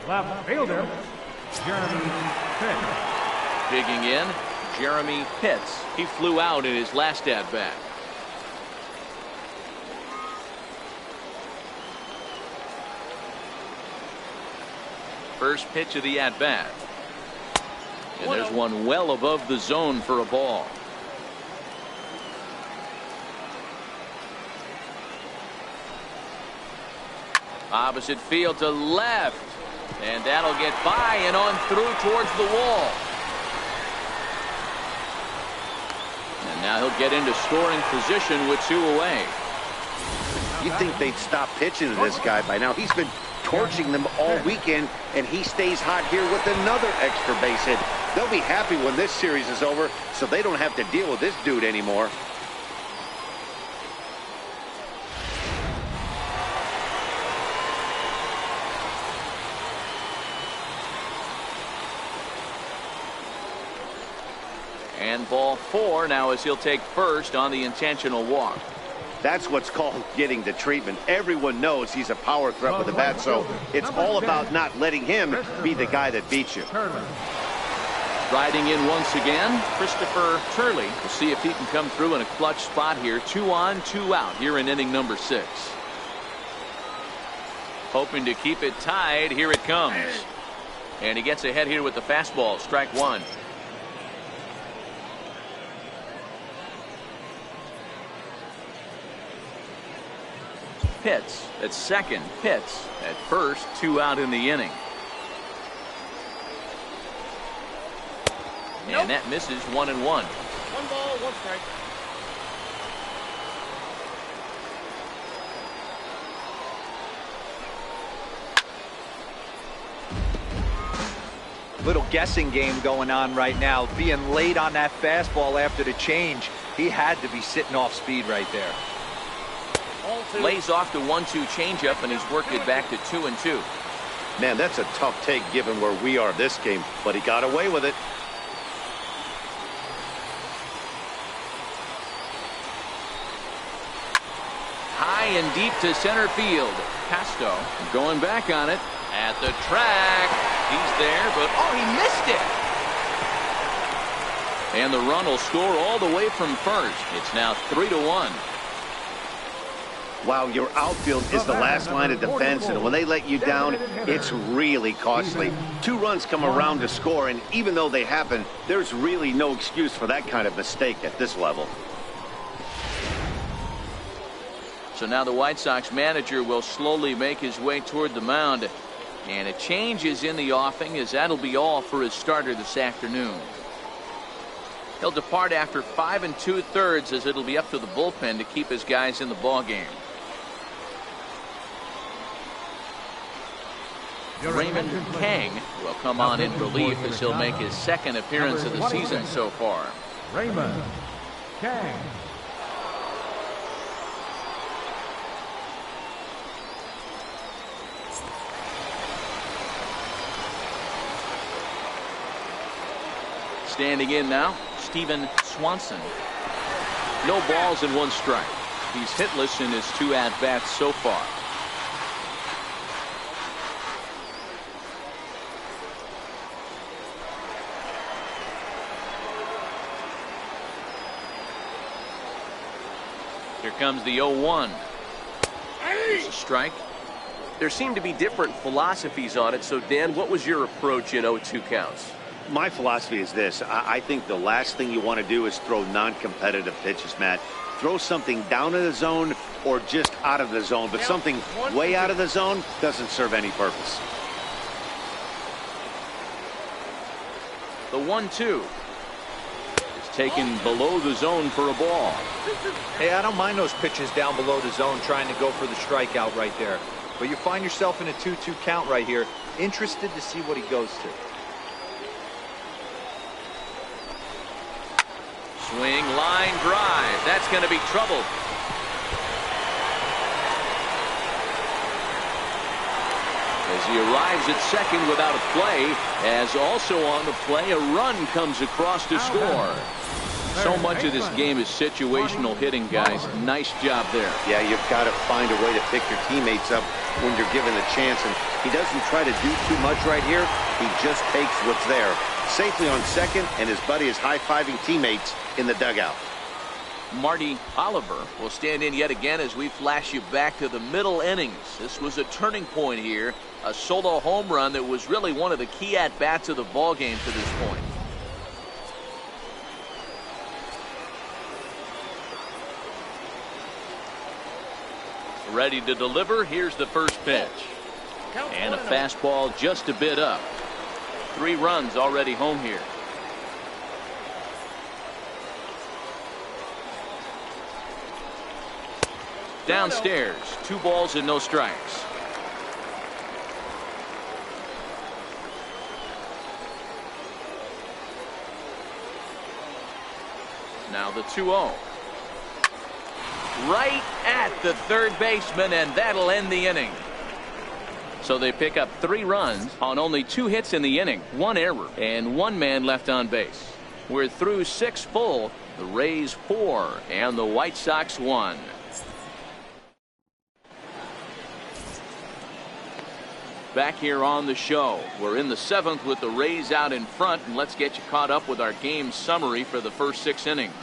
Speaker 5: left fielder, Jeremy Pitts.
Speaker 2: Digging in, Jeremy Pitts. He flew out in his last at-bat. First pitch of the at-bat. And there's one well above the zone for a ball. Opposite field to left. And that'll get by and on through towards the wall. And now he'll get into scoring position with 2 away.
Speaker 3: You'd think they'd stop pitching to this guy by now. He's been torching them all weekend, and he stays hot here with another extra base hit. They'll be happy when this series is over, so they don't have to deal with this dude anymore.
Speaker 2: And ball 4 now as he'll take first on the intentional walk.
Speaker 3: That's what's called getting the treatment. Everyone knows he's a power threat with the bat, so it's all about not letting him be the guy that beats you.
Speaker 2: Riding in once again, Christopher Turley. We'll see if he can come through in a clutch spot here. 2 on, 2 out here in inning number 6. Hoping to keep it tied. Here it comes. And he gets ahead here with the fastball. Strike 1. Pitts at second. Pitts at first. 2 out in the inning. And that misses. 1-1.
Speaker 6: 1 ball, 1 strike.
Speaker 1: Little guessing game going on right now. Being late on that fastball after the change, he had to be sitting off speed right there.
Speaker 2: Lays off the 1-2 changeup, and he's worked it back to 2-2.
Speaker 3: Man, that's a tough take given where we are this game, but he got away with it.
Speaker 2: High and deep to center field. Casto going back on it at the track. He's there, but oh, he missed it. And the run will score all the way from first. It's now 3-1.
Speaker 3: Wow, your outfield is the last line of defense, and when they let you down, it's really costly. 2 runs come around to score, and even though they happen, there's really no excuse for that kind of mistake at this level.
Speaker 2: So now the White Sox manager will slowly make his way toward the mound. And a change is in the offing, as that'll be all for his starter this afternoon. He'll depart after 5 2/3, as it'll be up to the bullpen to keep his guys in the ballgame. Raymond Kang will come on in relief, as he'll make his 2nd appearance of the season so far.
Speaker 5: Raymond Kang.
Speaker 2: Standing in now, Steven Swanson. No balls and 1 strike. He's hitless in his 2 at-bats so far. Here comes the 0-1. There's a strike.
Speaker 6: There seem to be different philosophies on it. So, Dan, what was your approach in 0-2 counts?
Speaker 3: My philosophy is this. I think the last thing you want to do is throw non-competitive pitches, Matt. Throw something down in the zone or just out of the zone, but something way out of the zone doesn't serve any purpose.
Speaker 2: The 1-2 is taken below the zone for a ball.
Speaker 1: Hey, I don't mind those pitches down below the zone trying to go for the strikeout right there. But you find yourself in a 2-2 count right here. Interested to see what he goes to.
Speaker 2: Swing, line, drive. That's going to be trouble. As he arrives at second without a play, as also on the play, a run comes across to score. So much of this game is situational hitting, guys. Nice job there.
Speaker 3: Yeah, you've got to find a way to pick your teammates up when you're given a chance, and he doesn't try to do too much right here. He just takes what's there. Safely on second, and his buddy is high-fiving teammates in the dugout.
Speaker 2: Marty Oliver will stand in yet again as we flash you back to the middle innings. This was a turning point here, a solo home run that was really one of the key at-bats of the ballgame to this point. Ready to deliver. Here's the first pitch. And a fastball just a bit up. 3 runs already home here. Downstairs, 2 balls and no strikes. Now the 2-0. Right at the third baseman, and that'll end the inning. So they pick up 3 runs on only 2 hits in the inning, 1 error, and 1 man left on base. We're through 6 full. The Rays 4 and the White Sox 1. Back here on the show, we're in the 7th with the Rays out in front, and let's get you caught up with our game summary for the first 6 innings.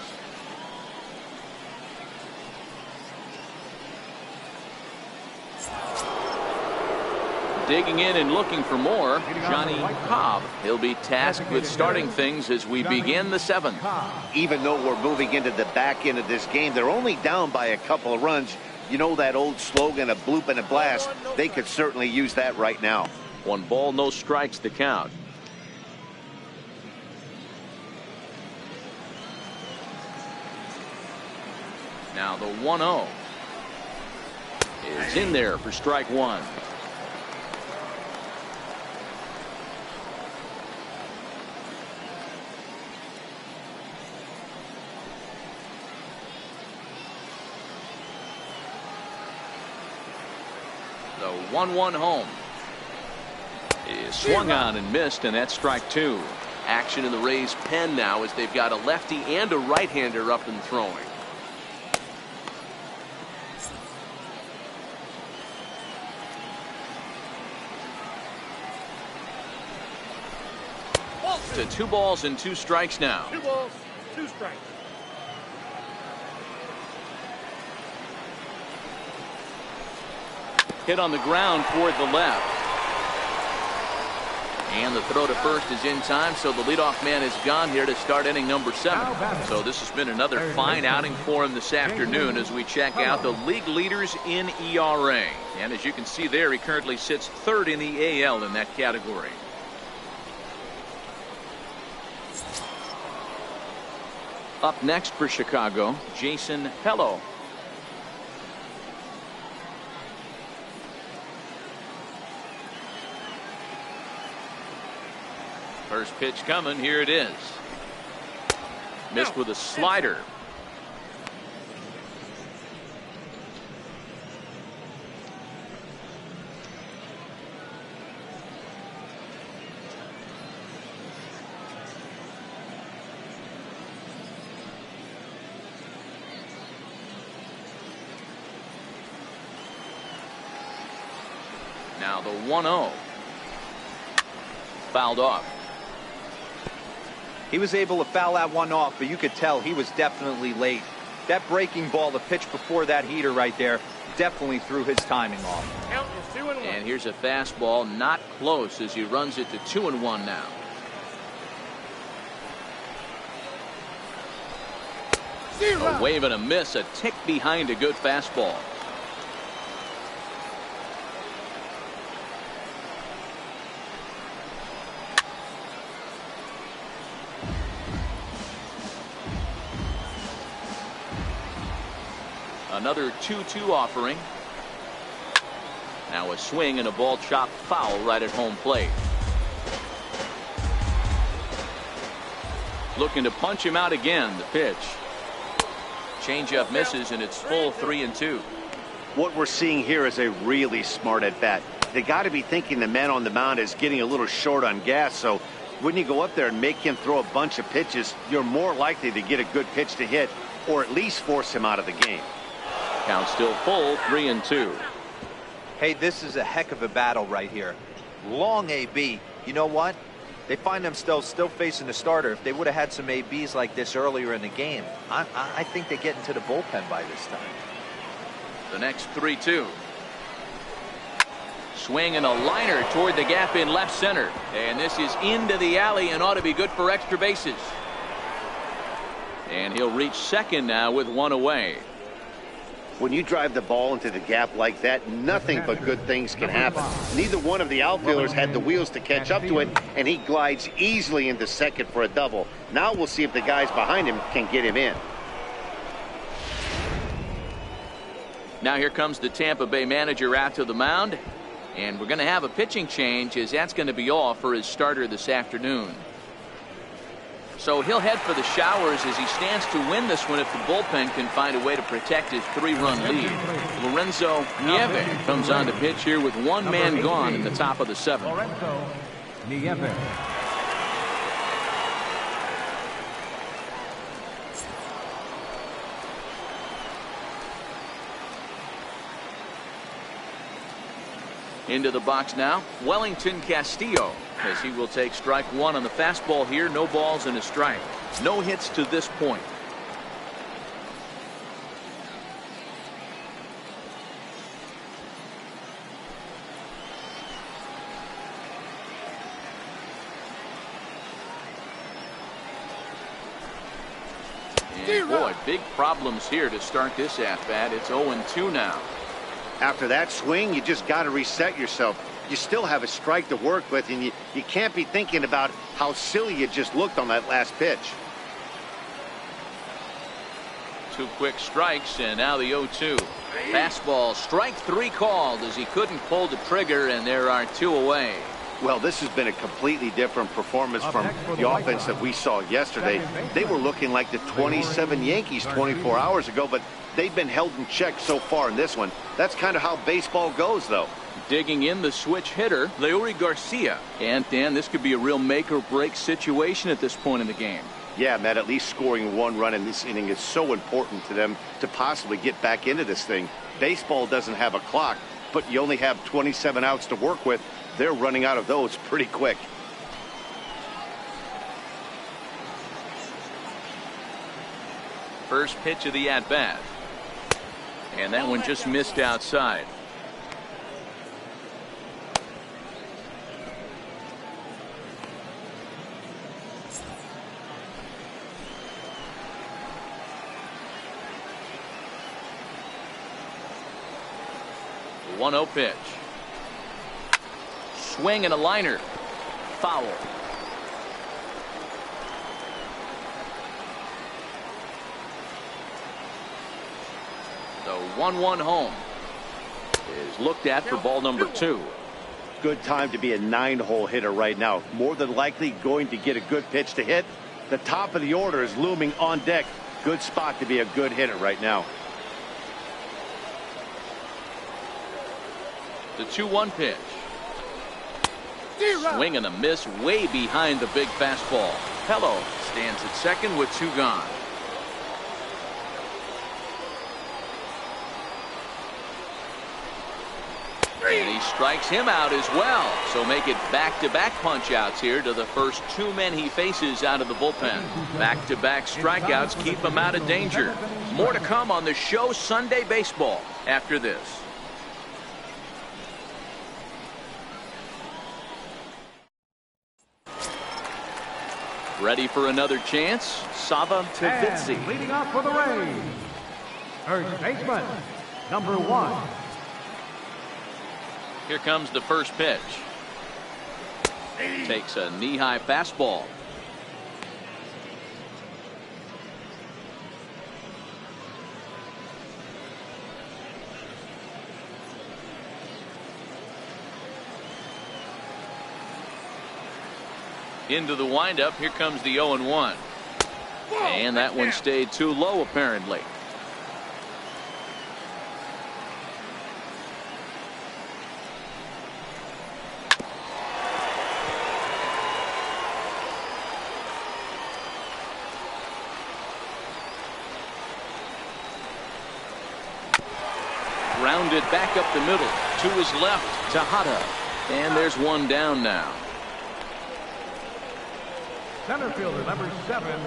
Speaker 2: Digging in and looking for more, Johnny Cobb. He'll be tasked with starting things as we begin the 7th.
Speaker 3: Even though we're moving into the back end of this game, they're only down by a couple of runs. You know that old slogan, a bloop and a blast? They could certainly use that right now.
Speaker 2: 1 ball, no strikes to count. Now the 1-0 is in there for strike 1. The 1-1 home. Swung on and missed, and that's strike 2. Action in the Rays' pen now as they've got a lefty and a right-hander up and throwing. To 2 balls and 2 strikes now.
Speaker 5: 2 balls, 2 strikes.
Speaker 2: Hit on the ground toward the left. And the throw to first is in time, so the leadoff man is gone here to start inning number 7. So this has been another fine outing for him this afternoon as we check out the league leaders in ERA. And as you can see there, he currently sits 3rd in the AL in that category. Up next for Chicago, Jason Hello. First pitch coming. Here it is. Missed with a slider. Now the 1-0. Fouled off.
Speaker 1: He was able to foul that one off, but you could tell he was definitely late. That breaking ball, the pitch before that heater right there, definitely threw his timing off.
Speaker 5: Count is 2-1.
Speaker 2: And here's a fastball, not close, as he runs it to 2-1 now. A wave and a miss, a tick behind a good fastball. Another 2-2 offering. Now a swing and a ball chopped foul right at home plate. Looking to punch him out again. The pitch. Changeup misses, and it's full 3-2.
Speaker 3: What we're seeing here is a really smart at bat. They got to be thinking the man on the mound is getting a little short on gas, so when you go up there and make him throw a bunch of pitches, you're more likely to get a good pitch to hit, or at least force him out of the game.
Speaker 2: Count still full, 3-2.
Speaker 1: Hey, this is a heck of a battle right here. Long AB. You know what? They find themselves still facing the starter. If they would have had some ABs like this earlier in the game, I think they get into the bullpen by this time.
Speaker 2: The next 3-2. Swing and a liner toward the gap in left center. And this is into the alley and ought to be good for extra bases. And he'll reach second now with 1 away.
Speaker 3: When you drive the ball into the gap like that, nothing but good things can happen. Neither one of the outfielders had the wheels to catch up to it, and he glides easily into second for a double. Now we'll see if the guys behind him can get him in.
Speaker 2: Now here comes the Tampa Bay manager out to the mound, and we're going to have a pitching change, as that's going to be all for his starter this afternoon. So he'll head for the showers as he stands to win this one if the bullpen can find a way to protect his 3-run lead. Lorenzo Nieve comes on to pitch here with 1 man gone in the top of the 7th.
Speaker 5: Lorenzo Nieve.
Speaker 2: Into the box now, Wellington Castillo, as he will take strike 1 on the fastball here. No balls and a strike. No hits to this point. And boy, big problems here to start this at-bat. It's 0-2 now.
Speaker 3: After that swing, you just got to reset yourself. You still have a strike to work with, and you can't be thinking about how silly you just looked on that last pitch.
Speaker 2: 2 quick strikes, and now the 0-2. Fastball, strike 3 called as he couldn't pull the trigger, and there are 2 away.
Speaker 3: Well, this has been a completely different performance from the offense that we saw yesterday. They were looking like the 27 Yankees 24 hours ago, but they've been held in check so far in this one. That's kind of how baseball goes, though.
Speaker 2: Digging in, the switch hitter, Leury Garcia. And Dan, this could be a real make or break situation at this point in the game.
Speaker 3: Yeah, Matt, at least scoring one run in this inning is so important to them to possibly get back into this thing. Baseball doesn't have a clock, but you only have 27 outs to work with. They're running out of those pretty quick.
Speaker 2: First pitch of the at-bat. And that one just missed outside. The 1-0 pitch. Swing and a liner. Foul. The 1-1 home is looked at for ball number 2.
Speaker 3: Good time to be a 9-hole hitter right now. More than likely going to get a good pitch to hit. The top of the order is looming on deck. Good spot to be a good hitter right now.
Speaker 2: The 2-1 pitch. Swing and a miss way behind the big fastball. Hello stands at second with 2 gone. And he strikes him out as well. So make it back-to-back punch-outs here to the first 2 men he faces out of the bullpen. Back-to-back strikeouts keep him out of danger. More to come on the show Sunday Baseball after this. Ready for another chance? Sava Tavitsi.
Speaker 5: Leading off for the Rays, first baseman, number 1.
Speaker 2: Here comes the first pitch. Takes a knee-high fastball. Into the windup. Here comes the 0-1. And that one stayed too low, apparently. Grounded back up the middle to his left, Tejada. And there's one down now.
Speaker 5: Center fielder, number 7,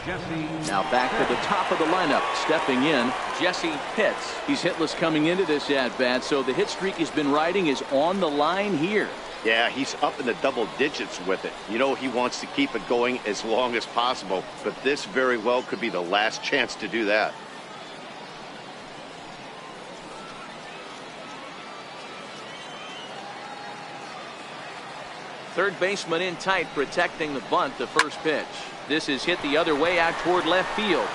Speaker 5: Jesse.
Speaker 2: Now back to the top of the lineup. Stepping in, Jesse Pitts. He's hitless coming into this at-bat, so the hit streak he's been riding is on the line here.
Speaker 3: Yeah, he's up in the double digits with it. You know, he wants to keep it going as long as possible, but this very well could be the last chance to do that.
Speaker 2: Third baseman in tight, protecting the bunt. The first pitch. This is hit the other way out toward left field.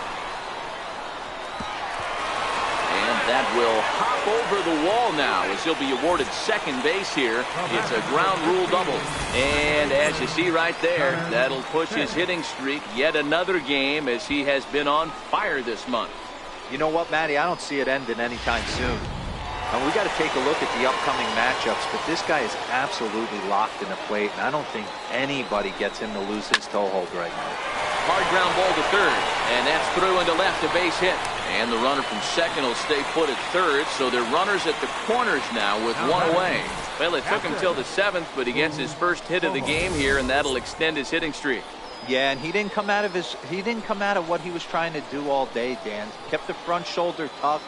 Speaker 2: And that will hop over the wall now as he'll be awarded second base here. It's a ground rule double. And as you see right there, that'll push his hitting streak yet another game as he has been on fire this month.
Speaker 1: You know what, Matty? I don't see it ending anytime soon. And we got to take a look at the upcoming matchups, but this guy is absolutely locked in the plate, and I don't think anybody gets him to lose his toehold right now.
Speaker 2: Hard ground ball to third, and that's through into left, a base hit. And the runner from second will stay put at third, so they're runners at the corners now with 1 away. Well, it took him till the 7th, but he gets his first hit of the game here, and that'll extend his hitting streak.
Speaker 1: Yeah, and he didn't come out of what he was trying to do all day, Dan. Kept the front shoulder tucked,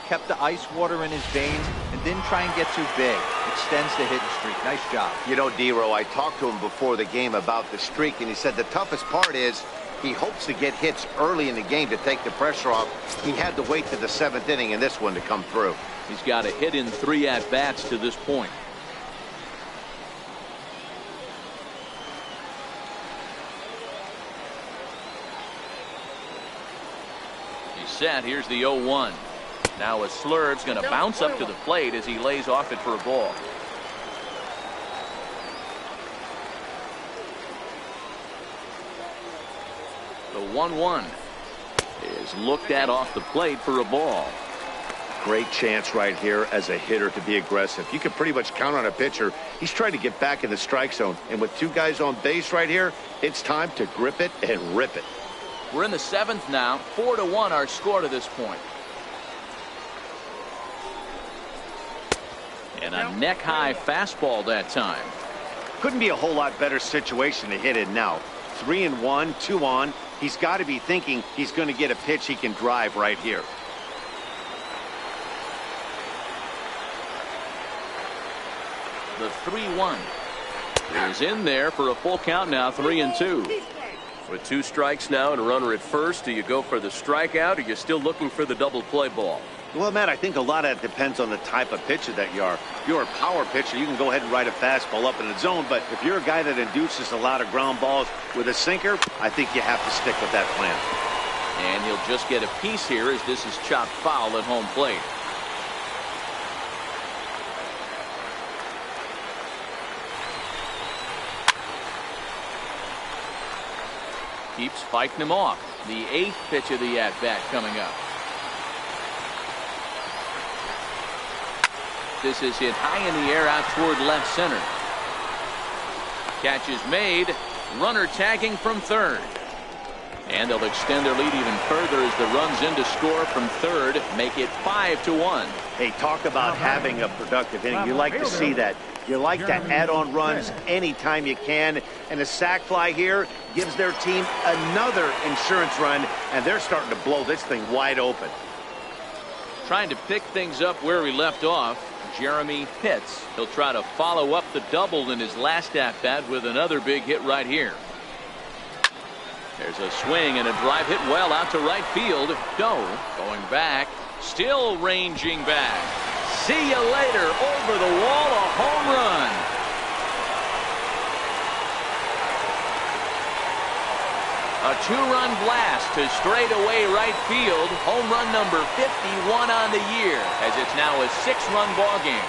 Speaker 1: kept the ice water in his veins, and didn't try and get too big. Extends the hitting streak. Nice job.
Speaker 3: You know, D-Row, I talked to him before the game about the streak, and he said the toughest part is he hopes to get hits early in the game to take the pressure off. He had to wait to the 7th inning in this one to come through.
Speaker 2: He's got a hit in 3 at-bats to this point. He's set. Here's the 0-1. Now a Slurve's going to bounce up to the plate as he lays off it for a ball. The 1-1 is looked at off the plate for a ball.
Speaker 3: great chance right here as a hitter to be aggressive. You can pretty much count on a pitcher. He's trying to get back in the strike zone. And with two guys on base right here, it's time to grip it and rip it.
Speaker 2: We're in the 7th now. 4-1 our score to this point. And a neck-high fastball that time.
Speaker 3: Couldn't be a whole lot better situation to hit it now. 3-1, 2 on. He's got to be thinking he's going to get a pitch he can drive right here.
Speaker 2: The 3-1 is in there for a full count now. 3-2.
Speaker 6: With 2 strikes now and a runner at first, do you go for the strikeout or you're still looking for the double play ball?
Speaker 3: Well, Matt, I think a lot of that depends on the type of pitcher that you are. If you're a power pitcher, you can go ahead and ride a fastball up in the zone. But if you're a guy that induces a lot of ground balls with a sinker, I think you have to stick with that plan.
Speaker 2: And he'll just get a piece here as this is chopped foul at home plate. Keeps fighting him off. The 8th pitch of the at-bat coming up. This is hit high in the air out toward left center. Catch is made. Runner tagging from third. And they'll extend their lead even further as the runs in to score from third make it 5-1.
Speaker 3: Hey, talk about having a productive inning. You like to see that. You like to add on runs anytime you can. And a sac fly here gives their team another insurance run, and they're starting to blow this thing wide open.
Speaker 2: Trying to pick things up where we left off. Jeremy Pitts. He'll try to follow up the double in his last at-bat with another big hit right here. There's a swing and a drive hit well out to right field. Doe going back. Still ranging back. See you later. Over the wall, a home run. A 2-run blast to straightaway right field. Home run number 51 on the year, as it's now a 6-run ball game.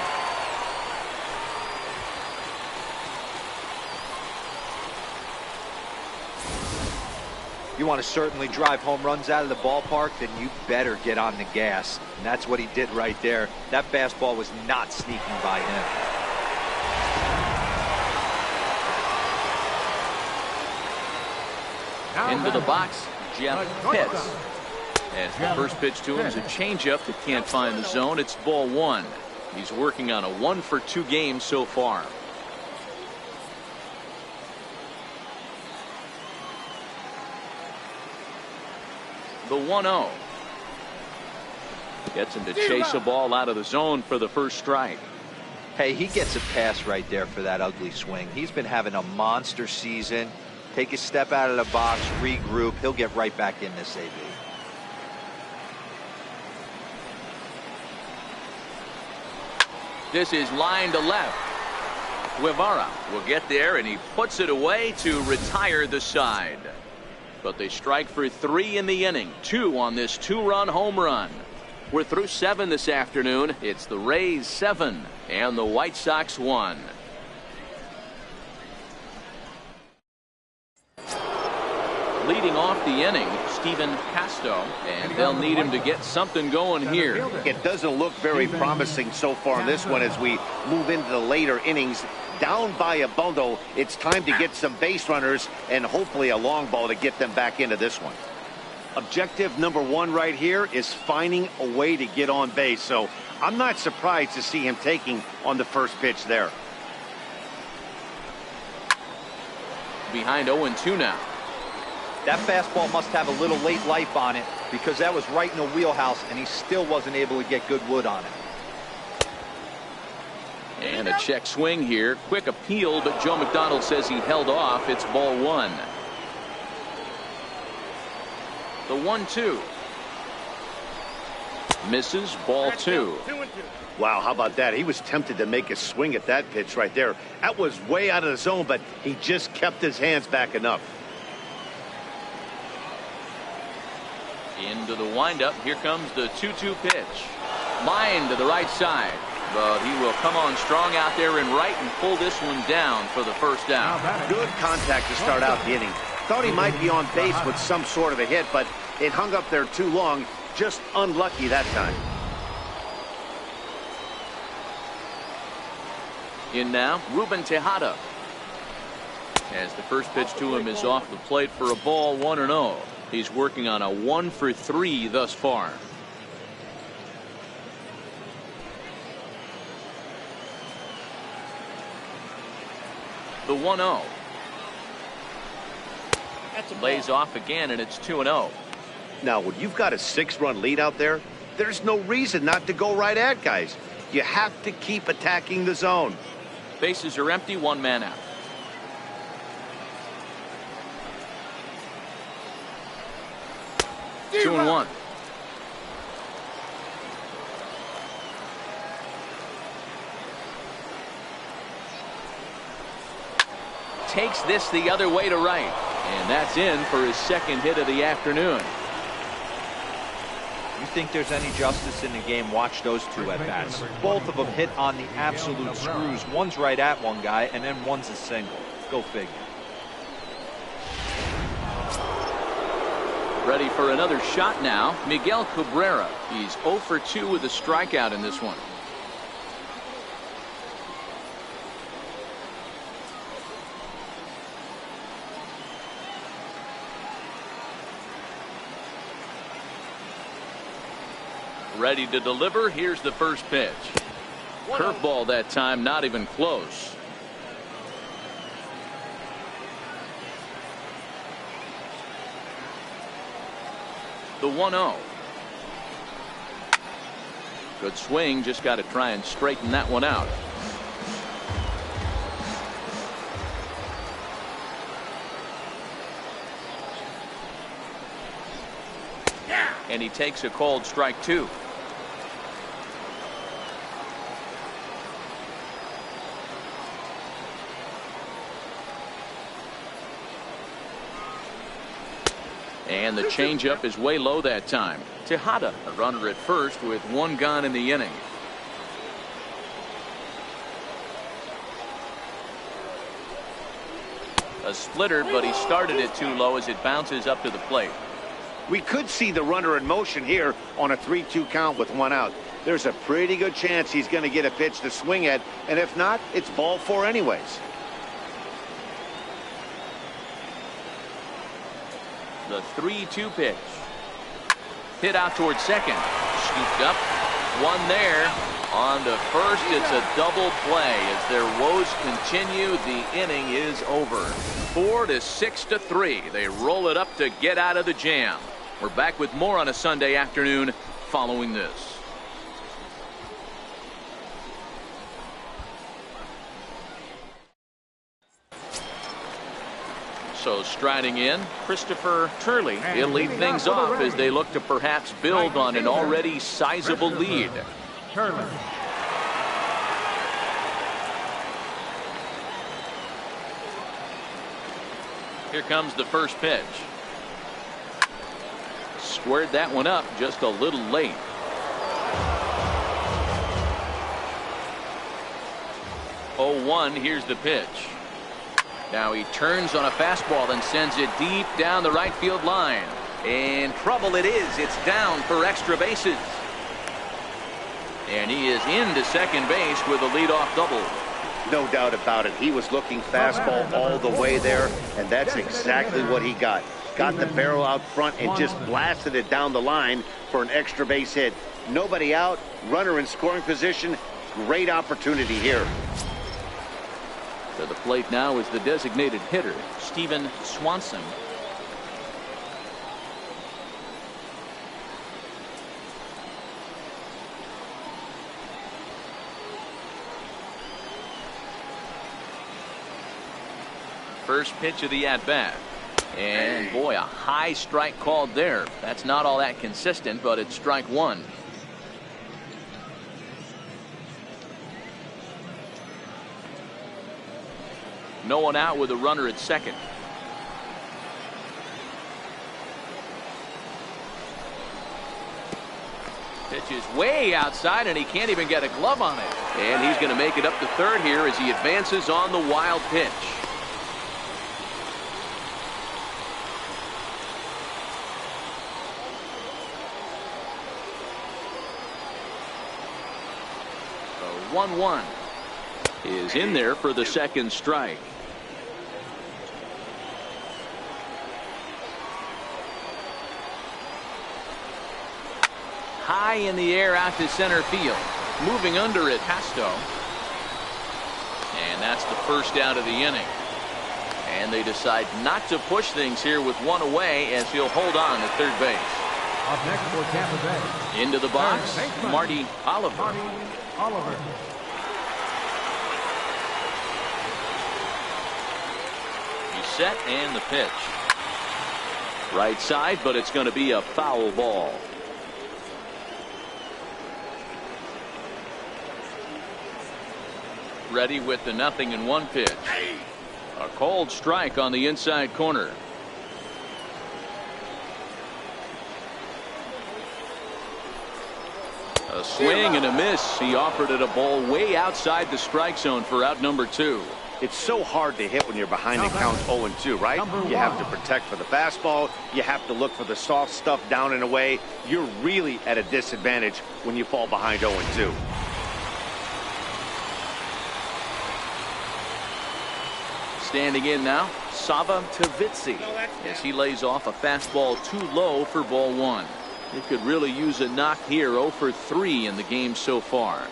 Speaker 1: You want to certainly drive home runs out of the ballpark, then you better get on the gas. And that's what he did right there. That fastball was not sneaking by him.
Speaker 2: Into the box, Jeff Pitts. As the first pitch to him is a changeup that can't find the zone. It's ball 1. He's working on a 1-for-2 game so far. The 1-0. Gets him to chase a ball out of the zone for the first strike.
Speaker 1: Hey, he gets a pass right there for that ugly swing. He's been having a monster season. Take a step out of the box, regroup. He'll get right back in this AB.
Speaker 2: This is line to left. Guevara will get there, and he puts it away to retire the side. But they strike for 3 in the inning. 2 on this 2-run home run. We're through 7 this afternoon. It's the Rays 7 and the White Sox 1. Leading off the inning, Stephen Casto, and they'll need him to get something going here.
Speaker 3: It doesn't look very promising so far in this one as we move into the later innings. Down by a bundle, it's time to get some base runners and hopefully a long ball to get them back into this one. Objective number 1 right here is finding a way to get on base. So I'm not surprised to see him taking on the first pitch there.
Speaker 2: Behind 0-2 now.
Speaker 1: That fastball must have a little late life on it because that was right in the wheelhouse and he still wasn't able to get good wood on it.
Speaker 2: And a check swing here. Quick appeal, but Joe McDonald says he held off. It's ball 1. The 1-2. Misses, ball 2.
Speaker 3: Wow, how about that? He was tempted to make a swing at that pitch right there. That was way out of the zone, but he just kept his hands back enough.
Speaker 2: Into the windup. Here comes the 2-2 pitch. Line to the right side. But he will come on strong out there and right and pull this one down for the first down.
Speaker 3: Good contact to start out the inning. Thought he might be on base with some sort of a hit, but it hung up there too long. Just unlucky that time.
Speaker 2: In now, Ruben Tejada. As the first pitch to him is off the plate for a ball, 1-0. He's working on a 1-for-3 thus far. The 1-0. Lays off again, and it's 2-0.
Speaker 3: Now, when you've got a 6-run lead out there, there's no reason not to go right at guys. You have to keep attacking the zone.
Speaker 2: Bases are empty, 1 man out. Two and 1. Takes this the other way to right, and that's in for his second hit of the afternoon.
Speaker 1: You think there's any justice in the game, watch those two at bats. Both of them hit on the absolute screws. One's right at one guy, and then one's a single. Go figure.
Speaker 2: Ready for another shot now, Miguel Cabrera. He's 0 for 2 with a strikeout in this one. Ready to deliver. Here's the first pitch. Curveball that time, not even close. The 1-0. Good swing, just got to try and straighten that one out. And he takes a called strike 2. And the changeup is way low that time. Tejada, a runner at first with 1 gone in the inning. A splitter, but he started it too low as it bounces up to the plate.
Speaker 3: We could see the runner in motion here on a 3-2 count with 1 out. There's a pretty good chance he's going to get a pitch to swing at, and if not, it's ball 4 anyways.
Speaker 2: The 3-2 pitch. Hit out towards second. Scooped up. 1 there. On to first. It's a double play. As their woes continue, the inning is over. 4-6-3. They roll it up to get out of the jam. We're back with more on a Sunday afternoon following this. So striding in, Christopher Turley. He'll lead things off as they look to perhaps build on an already sizable lead.
Speaker 5: Turley.
Speaker 2: Here comes the first pitch. Squared that one up just a little late. Oh, 1. Here's the pitch. Now he turns on a fastball and sends it deep down the right field line. And trouble it is. It's down for extra bases. And he is into second base with a leadoff double.
Speaker 3: No doubt about it. He was looking fastball all the way there, and that's exactly what he got. Got the barrel out front and just blasted it down the line for an extra base hit. Nobody out, runner in scoring position. Great opportunity here.
Speaker 2: To the plate now is the designated hitter, Steven Swanson. First pitch of the at-bat. And boy, a high strike called there. That's not all that consistent, but it's strike 1. No one out with a runner at second. Pitch is way outside, and he can't even get a glove on it. And he's going to make it up to third here as he advances on the wild pitch. A 1-1. is in there for the second strike. High in the air out to center field. Moving under it, Hasto. And that's the first out of the inning. And they decide not to push things here with one away as he'll hold on at third base.
Speaker 5: Up next for Tampa Bay.
Speaker 2: Into the box, Marty Oliver.
Speaker 5: Marty Oliver.
Speaker 2: He's set and the pitch. Right side, but it's going to be a foul ball. Ready with the 0-1 pitch. A cold strike on the inside corner. A swing and a miss. He offered it a ball way outside the strike zone for out number 2.
Speaker 3: It's so hard to hit when you're behind and count 0-2, right? You have to protect for the fastball. You have to look for the soft stuff down and away. You're really at a disadvantage when you fall behind 0-2.
Speaker 2: Standing in now, Sava Tavitsi, as he lays off a fastball too low for ball 1. He could really use a knock here. 0 for 3 in the game so far.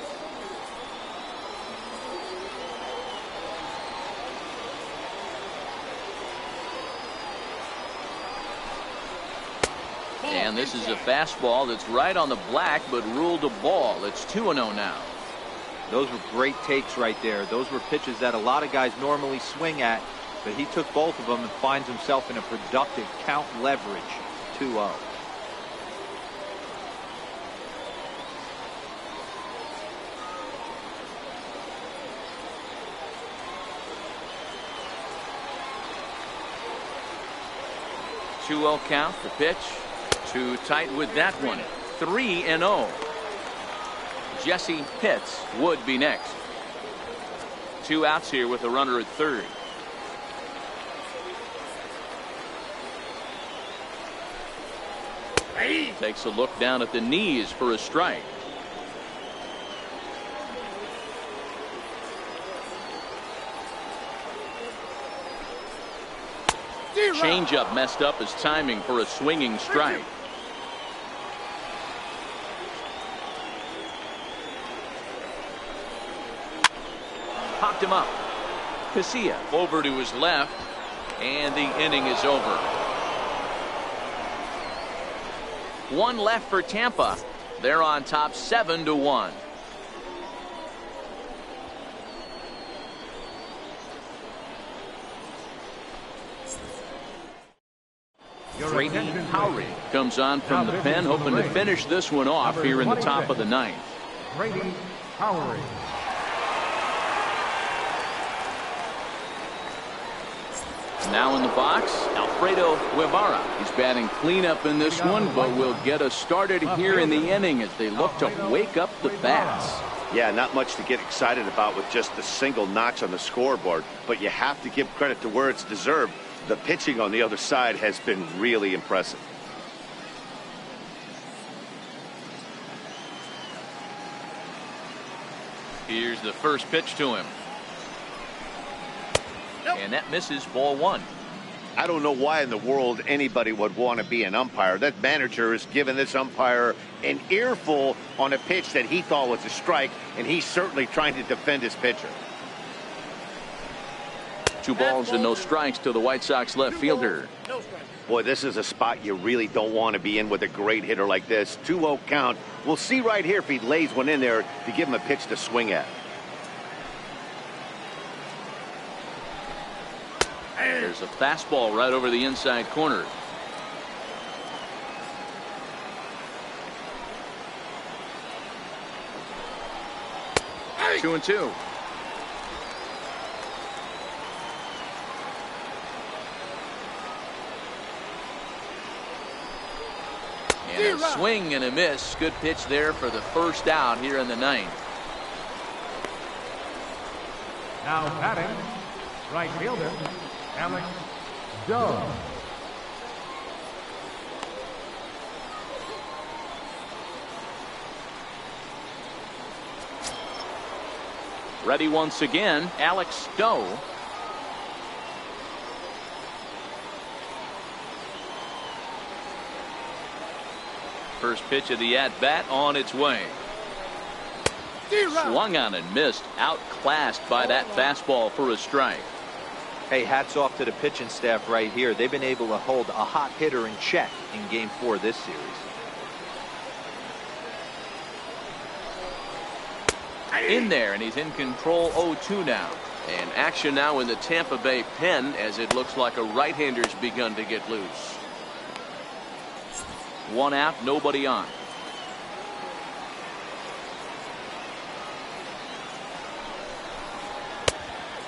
Speaker 2: And this is a fastball that's right on the black but ruled a ball. It's 2-0 now.
Speaker 1: Those were great takes right there. Those were pitches that a lot of guys normally swing at, but he took both of them and finds himself in a productive count leverage. 2-0.
Speaker 2: Count, the pitch. Too tight with that one. 3-0. Jesse Pitts would be next. 2 outs here with a runner at third. Takes a look down at the knees for a strike. Changeup messed up his timing for a swinging strike. Popped him up. Casilla over to his left, and the inning is over. 1 left for Tampa. They're on top 7-1. Brady Howry comes on from the pen, hoping to finish this one off here in the top of the 9th.
Speaker 5: Brady Howry.
Speaker 2: Now in the box, Alfredo Guevara. He's batting cleanup in this one, but will get us started here in the inning as they look to wake up the bats.
Speaker 3: Yeah, not much to get excited about with just a single notch on the scoreboard, but you have to give credit to where it's deserved. The pitching on the other side has been really impressive.
Speaker 2: Here's the first pitch to him. And that misses, ball 1.
Speaker 3: I don't know why in the world anybody would want to be an umpire. That manager has given this umpire an earful on a pitch that he thought was a strike, and he's certainly trying to defend his pitcher.
Speaker 2: 2 balls and no strikes to the White Sox left fielder.
Speaker 3: Boy, this is a spot you really don't want to be in with a great hitter like this. 2-0 count. We'll see right here if he lays one in there to give him a pitch to swing at.
Speaker 2: There's a fastball right over the inside corner. Hey. 2-2. And a swing and a miss. Good pitch there for the first out here in the 9th.
Speaker 5: Now batting, right fielder, Alex Dove.
Speaker 2: Ready once again, Alex Stowe. First pitch of the at-bat on its way. Swung on and missed. Outclassed by that fastball for a strike.
Speaker 1: Hey, hats off to the pitching staff right here. They've been able to hold a hot hitter in check in Game 4 this series.
Speaker 2: In there, and he's in control 0-2 now. And action now in the Tampa Bay pen as it looks like a right-hander's begun to get loose. One out, nobody on.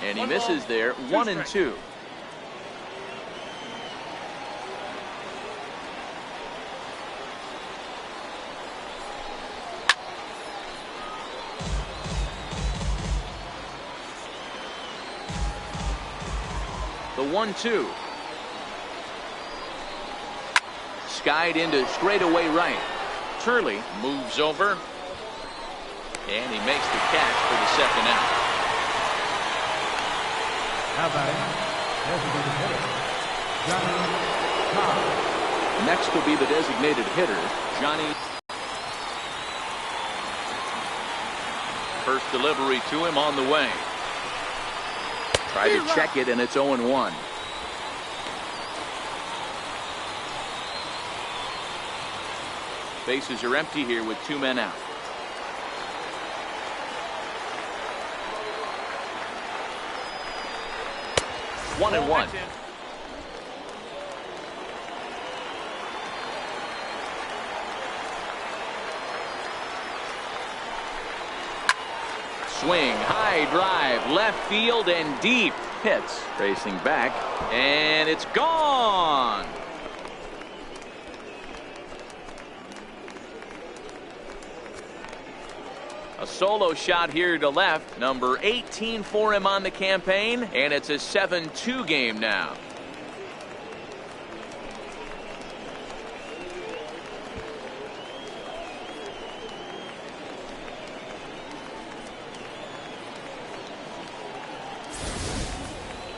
Speaker 2: And he misses there. 1-2. The 1-2. Skied into straightaway right. Turley moves over. And he makes the catch for the second out.
Speaker 5: How about it? Designated hitter, Johnny Cobb.
Speaker 2: Next will be the designated hitter, Johnny. First delivery to him on the way. Tried to check it, and it's 0-1. Bases are empty here with 2 men out. One and one. Swing, high drive, left field and deep. Hits, racing back, and it's gone. A solo shot here to left, number 18 for him on the campaign, and it's a 7-2 game now.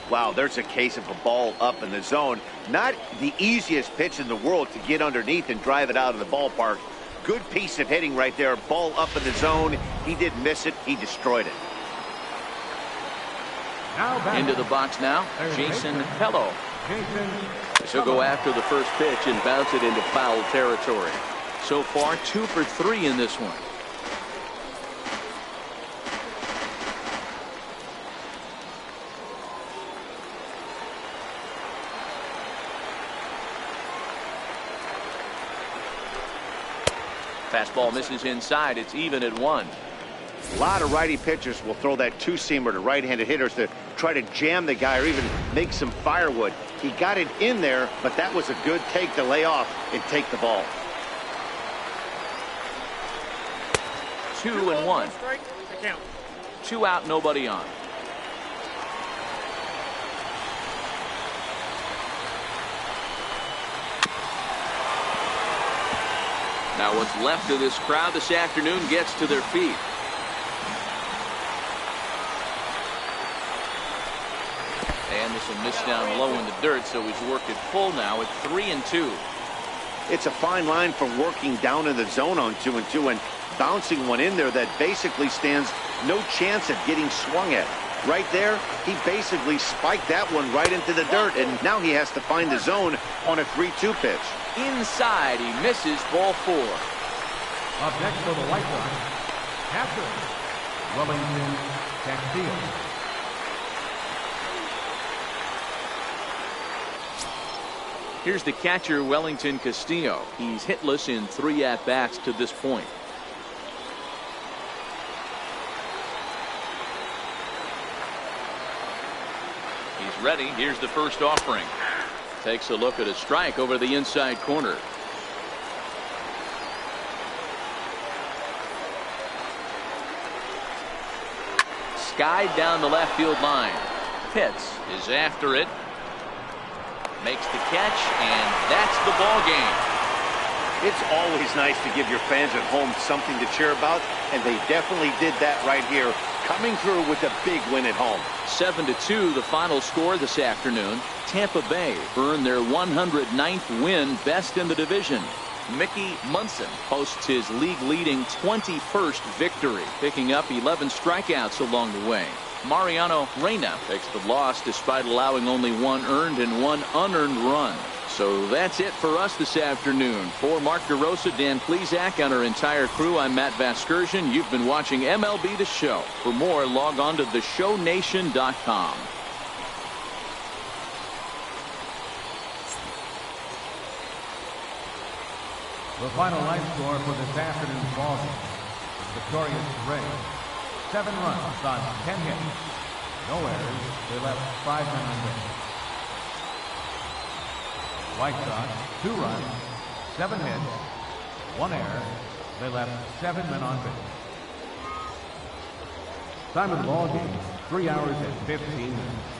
Speaker 3: Wow, there's a case of a ball up in the zone. Not the easiest pitch in the world to get underneath and drive it out of the ballpark. Good piece of hitting right there. Ball up in the zone. He didn't miss it. He destroyed it.
Speaker 2: Into the box now, Jason Hello. He'll go after the first pitch and bounce it into foul territory. So far, 2 for 3 in this one. Fastball misses inside. It's even at 1.
Speaker 3: A lot of righty pitchers will throw that two-seamer to right-handed hitters to try to jam the guy or even make some firewood. He got it in there, but that was a good take to lay off and take the ball.
Speaker 2: 2-1. 2 out, nobody on. Now what's left of this crowd this afternoon gets to their feet. And this will miss down low in the dirt, so he's worked it full now at 3-2.
Speaker 3: It's a fine line for working down in the zone on 2-2 and bouncing one in there that basically stands no chance at getting swung at. Right there, he basically spiked that one right into the dirt, and now he has to find the zone on a 3-2 pitch.
Speaker 2: Inside, he misses, ball 4.
Speaker 5: Up next for the White Sox, catcher, Wellington Castillo.
Speaker 2: Here's the catcher, Wellington Castillo. He's hitless in 3 at-bats to this point. He's ready. Here's the first offering. Takes a look at a strike over the inside corner. Skied down the left field line. Pitts is after it. Makes the catch, and that's the ball game.
Speaker 3: It's always nice to give your fans at home something to cheer about, and they definitely did that right here.
Speaker 4: coming through with a big win at home.
Speaker 2: 7-2 the final score this afternoon. Tampa Bay earned their 109th win, best in the division. Mickey Munson posts his league-leading 21st victory, picking up 11 strikeouts along the way. Mariano Reyna takes the loss despite allowing only 1 earned and 1 unearned run. So that's it for us this afternoon. For Mark DeRosa, Dan Plesac, and our entire crew, I'm Matt Vasgersian. You've been watching MLB The Show. For more, log on to theshownation.com.
Speaker 5: The final line score for this afternoon's ball game. Victorious Rays. 7 runs on 10 hits. No errors. They left 5 men on base. White Sox, 2 runs, 7 hits, 1 error. They left 7 men on base. Time of the ball game, 3 hours and 15 minutes.